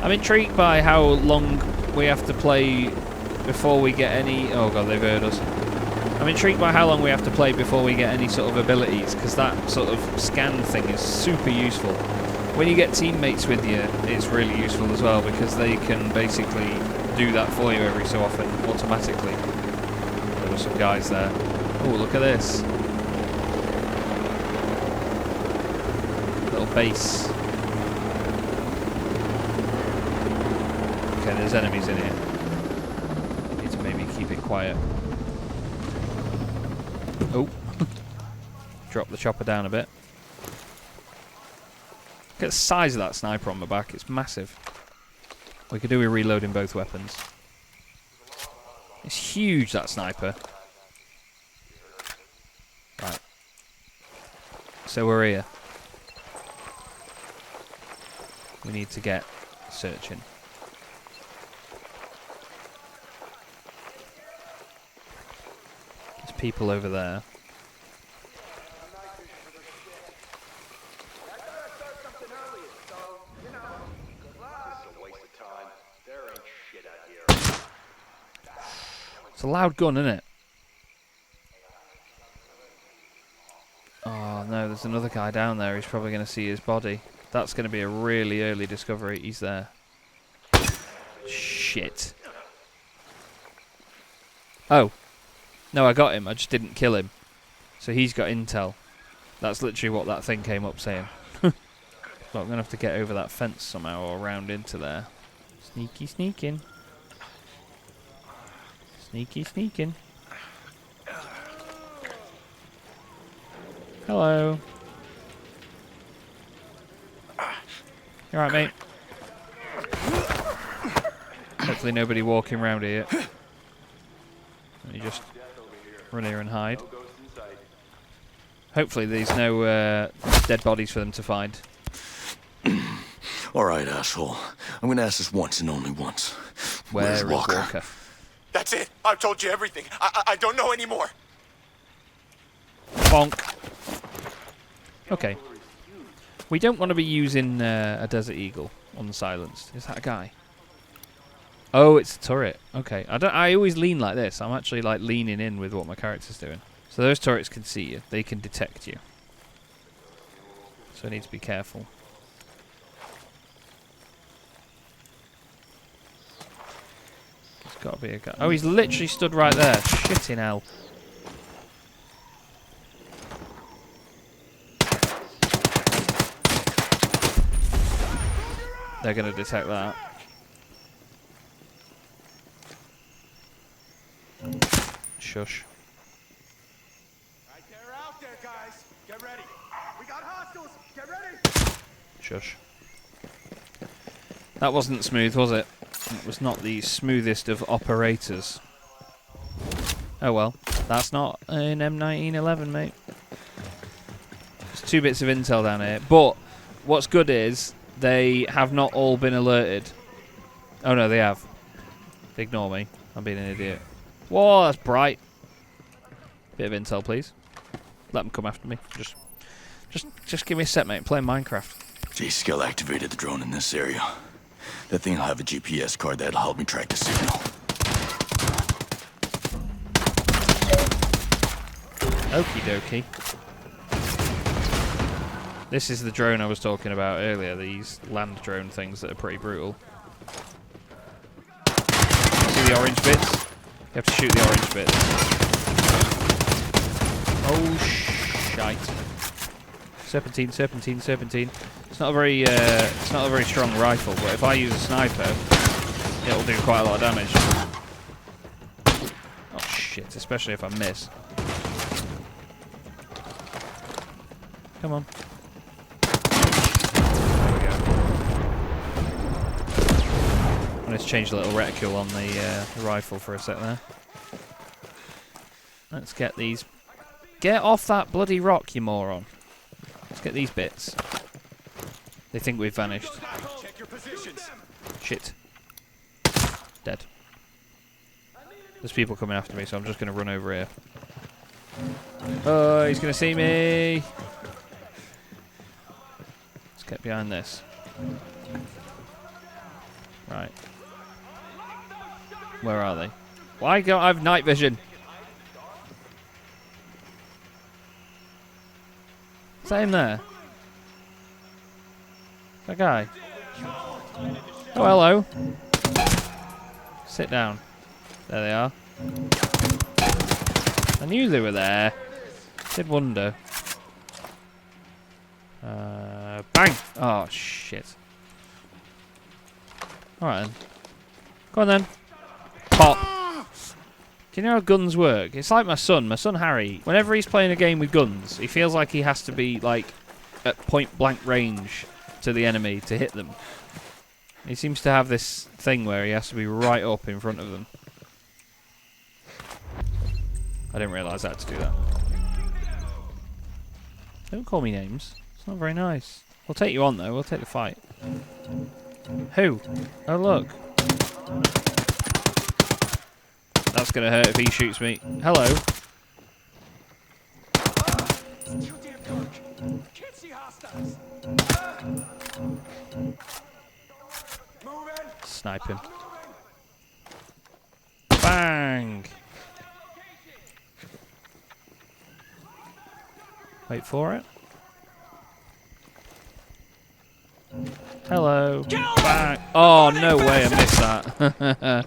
I'm intrigued by how long we have to play before we get any... Oh god, they've heard us. I'm intrigued by how long we have to play before we get any sort of abilities, because that sort of scan thing is super useful. When you get teammates with you, it's really useful as well, because they can basically do that for you every so often, automatically. There were some guys there. Oh, look at this. Little base. Okay, there's enemies in here. Need to maybe keep it quiet. Oh, drop the chopper down a bit. Look at the size of that sniper on my back. It's massive. We could do with reloading both weapons. It's huge, that sniper. Right. So we're here. We need to get searching. There's people over there. It's a loud gun, isn't it? Oh no, there's another guy down there. He's probably going to see his body. That's going to be a really early discovery. He's there. Shit. Oh. No, I got him. I just didn't kill him. So he's got intel. That's literally what that thing came up saying. So I'm going to have to get over that fence somehow or around into there. Sneaky sneaking. Sneaky sneaking. Hello. You alright, mate? Hopefully nobody walking around here. Let me just run here and hide. Hopefully there's no dead bodies for them to find. Alright, asshole. I'm gonna ask this once and only once. Where's Walker? Walker? That's it. I've told you everything. I don't know anymore. Bonk. Okay. We don't want to be using a Desert Eagle on the silenced. Is that a guy? Oh, it's a turret. Okay. I always lean like this. I'm actually like leaning in with what my character's doing. So those turrets can see you. They can detect you. So I need to be careful. There's got to be a guy. Oh, he's literally stood right there. Shitting hell. They're going to detect that. Shush. Right there, out there, guys. Get ready. We got hostiles. Get ready. Shush. That wasn't smooth, was it? It was not the smoothest of operators. Oh well. That's not an M1911, mate. There's 2 bits of intel down here. But what's good is they have not all been alerted. Oh no, they have. Ignore me. I'm being an idiot. Whoa, that's bright. Bit of intel, please. Let them come after me. Just give me a sec, mate. I'm playing Minecraft. Jace Skell activated the drone in this area. That thing will have a GPS card that'll help me track the signal. Okie dokie. This is the drone I was talking about earlier, these land drone things that are pretty brutal. See the orange bits? You have to shoot the orange bits. Oh, shite. Serpentine, serpentine, serpentine. It's not a very strong rifle, but if I use a sniper, it'll do quite a lot of damage. Oh shit, especially if I miss. Come on. Let's change the little reticule on the rifle for a sec there. Let's get these. Get off that bloody rock, you moron. Let's get these bits. They think we've vanished. Check your positions. Shit. Dead. There's people coming after me, so I'm just going to run over here. Oh, he's going to see me. Let's get behind this. Right. Where are they? Why don't I have night vision? Is that him there? That guy? Oh, hello. Sit down. There they are. I knew they were there. Did wonder. Bang! Oh, shit. Alright then. Go on then. Pop. Do you know how guns work? It's like my son Harry. Whenever he's playing a game with guns, he feels like he has to be like at point blank range to the enemy to hit them. He seems to have this thing where he has to be right up in front of them. I didn't realise I had to do that. Don't call me names. It's not very nice. We'll take you on though. We'll take the fight. Who? Oh look. That's gonna hurt if he shoots me. Hello. Snipe him. Bang! Wait for it. Hello. Bang! Oh, no way I missed that.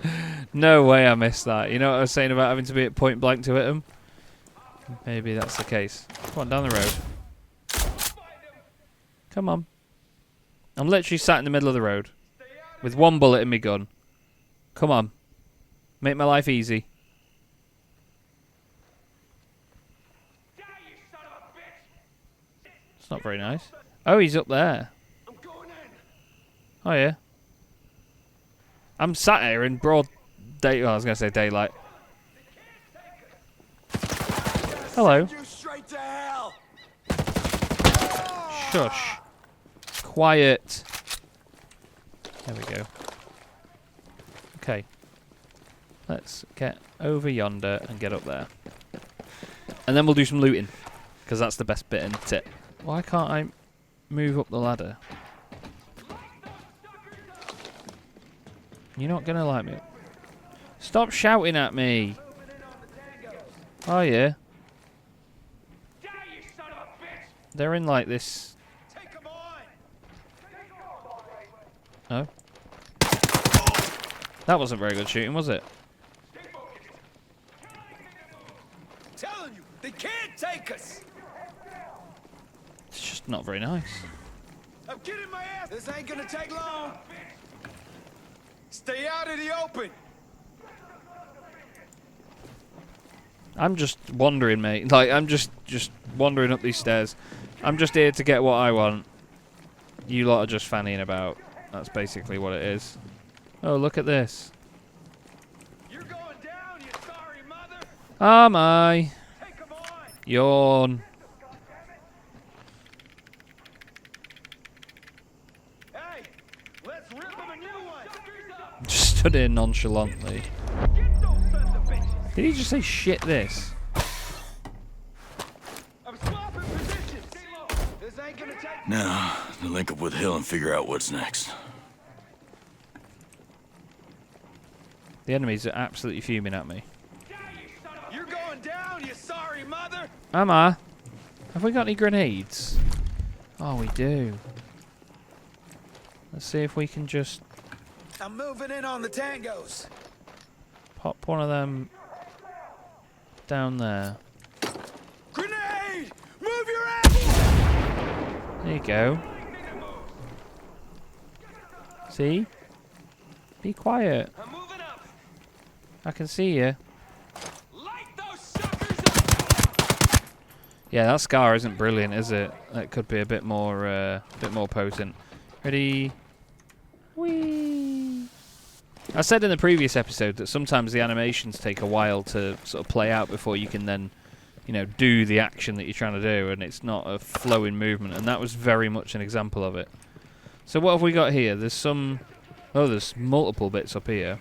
No way I missed that. You know what I was saying about having to be at point blank to hit him? Maybe that's the case. Come on, down the road. Come on. I'm literally sat in the middle of the road with one bullet in my gun. Come on. Make my life easy. It's not very nice. Oh, he's up there. Oh, yeah. I'm sat here in broad day. Oh, I was going to say daylight. Hello. Shush. Quiet. There we go. Okay. Let's get over yonder and get up there. And then we'll do some looting. Because that's the best bit, isn't it? Why can't I move up the ladder? You're not going to like me. Stop shouting at me. Oh, yeah. They're in like this. Oh. That wasn't very good shooting, was it? Telling you, they can't take us. It's just not very nice. I'm getting my ass. This ain't gonna take long. Stay out of the open. I'm just wandering, mate. Like, I'm just wandering up these stairs. I'm just here to get what I want. You lot are just fannying about. That's basically what it is. Oh, look at this. You're going down, you sorry mother. Am I? Yawn. Hey, let's rip him a new one. Just stood here nonchalantly. Did he just say shit this? Now, to link up with Hill and figure out what's next. The enemies are absolutely fuming at me. You're going down, you sorry mother. Am I? Have we got any grenades? Oh, we do. Let's see if we can just I'm moving in on the tangos. pop one of them down there. Grenade! Move your ass! There you go. See? Be quiet. I'm moving up. I can see you. Light those suckers up. Yeah, that scar isn't brilliant, is it? That could be a bit more potent. Ready? Whee! I said in the previous episode that sometimes the animations take a while to sort of play out before you can then, you know, do the action that you're trying to do, and it's not a flowing movement, and that was very much an example of it. So what have we got here? There's some... Oh, there's multiple bits up here.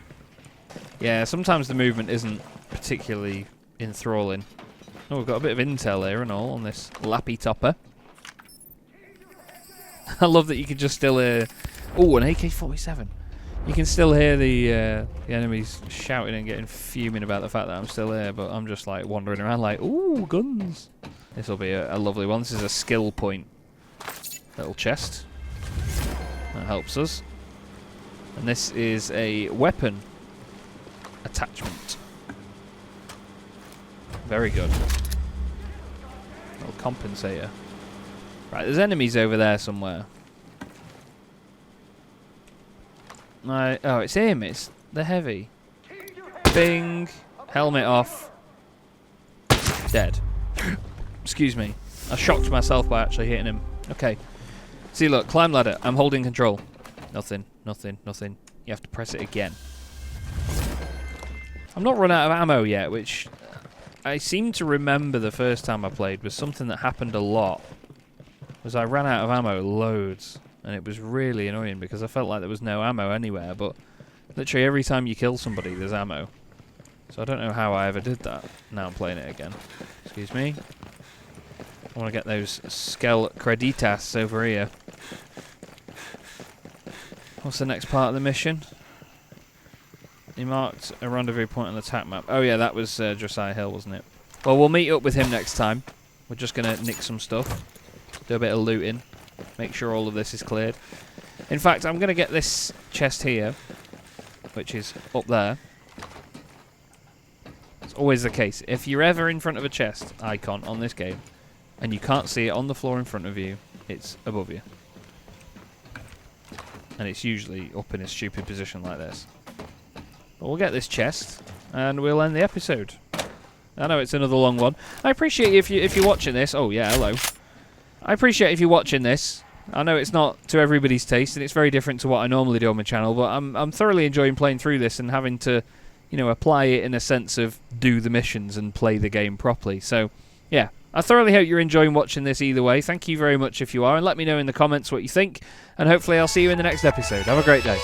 Yeah, sometimes the movement isn't particularly enthralling. Oh, we've got a bit of intel here and all on this lappy topper. I love that you can just still hear... Oh, an AK-47. You can still hear the enemies shouting and getting fuming about the fact that I'm still here, but I'm just like wandering around like, ooh, guns. This will be a lovely one. This is a skill point. Little chest. That helps us. And this is a weapon attachment. Very good. Little compensator. Right, there's enemies over there somewhere. Oh, it's him. It's the heavy. Bing. Helmet off. Dead. Excuse me. I shocked myself by actually hitting him. Okay. See, look, climb ladder. I'm holding control. Nothing, nothing, nothing. You have to press it again. I'm not run out of ammo yet, which I seem to remember the first time I played was something that happened a lot. Was I ran out of ammo loads, and it was really annoying because I felt like there was no ammo anywhere, but literally every time you kill somebody there's ammo. So I don't know how I ever did that. Now I'm playing it again. Excuse me. I want to get those Skell creditas over here. What's the next part of the mission? He marked a rendezvous point on the attack map. Oh yeah, that was Josiah Hill, wasn't it? Well, we'll meet up with him next time. We're just going to nick some stuff. Do a bit of looting. Make sure all of this is cleared. In fact, I'm going to get this chest here, which is up there. It's always the case. If you're ever in front of a chest icon on this game, and you can't see it on the floor in front of you, it's above you. And it's usually up in a stupid position like this. But we'll get this chest, and we'll end the episode. I know it's another long one. I appreciate if you're watching this. Oh yeah, hello. I appreciate if you're watching this. I know it's not to everybody's taste, and it's very different to what I normally do on my channel. But I'm thoroughly enjoying playing through this and having to, you know, apply it in a sense of do the missions and play the game properly. So yeah, I thoroughly hope you're enjoying watching this either way. Thank you very much if you are, and let me know in the comments what you think. And hopefully I'll see you in the next episode. Have a great day.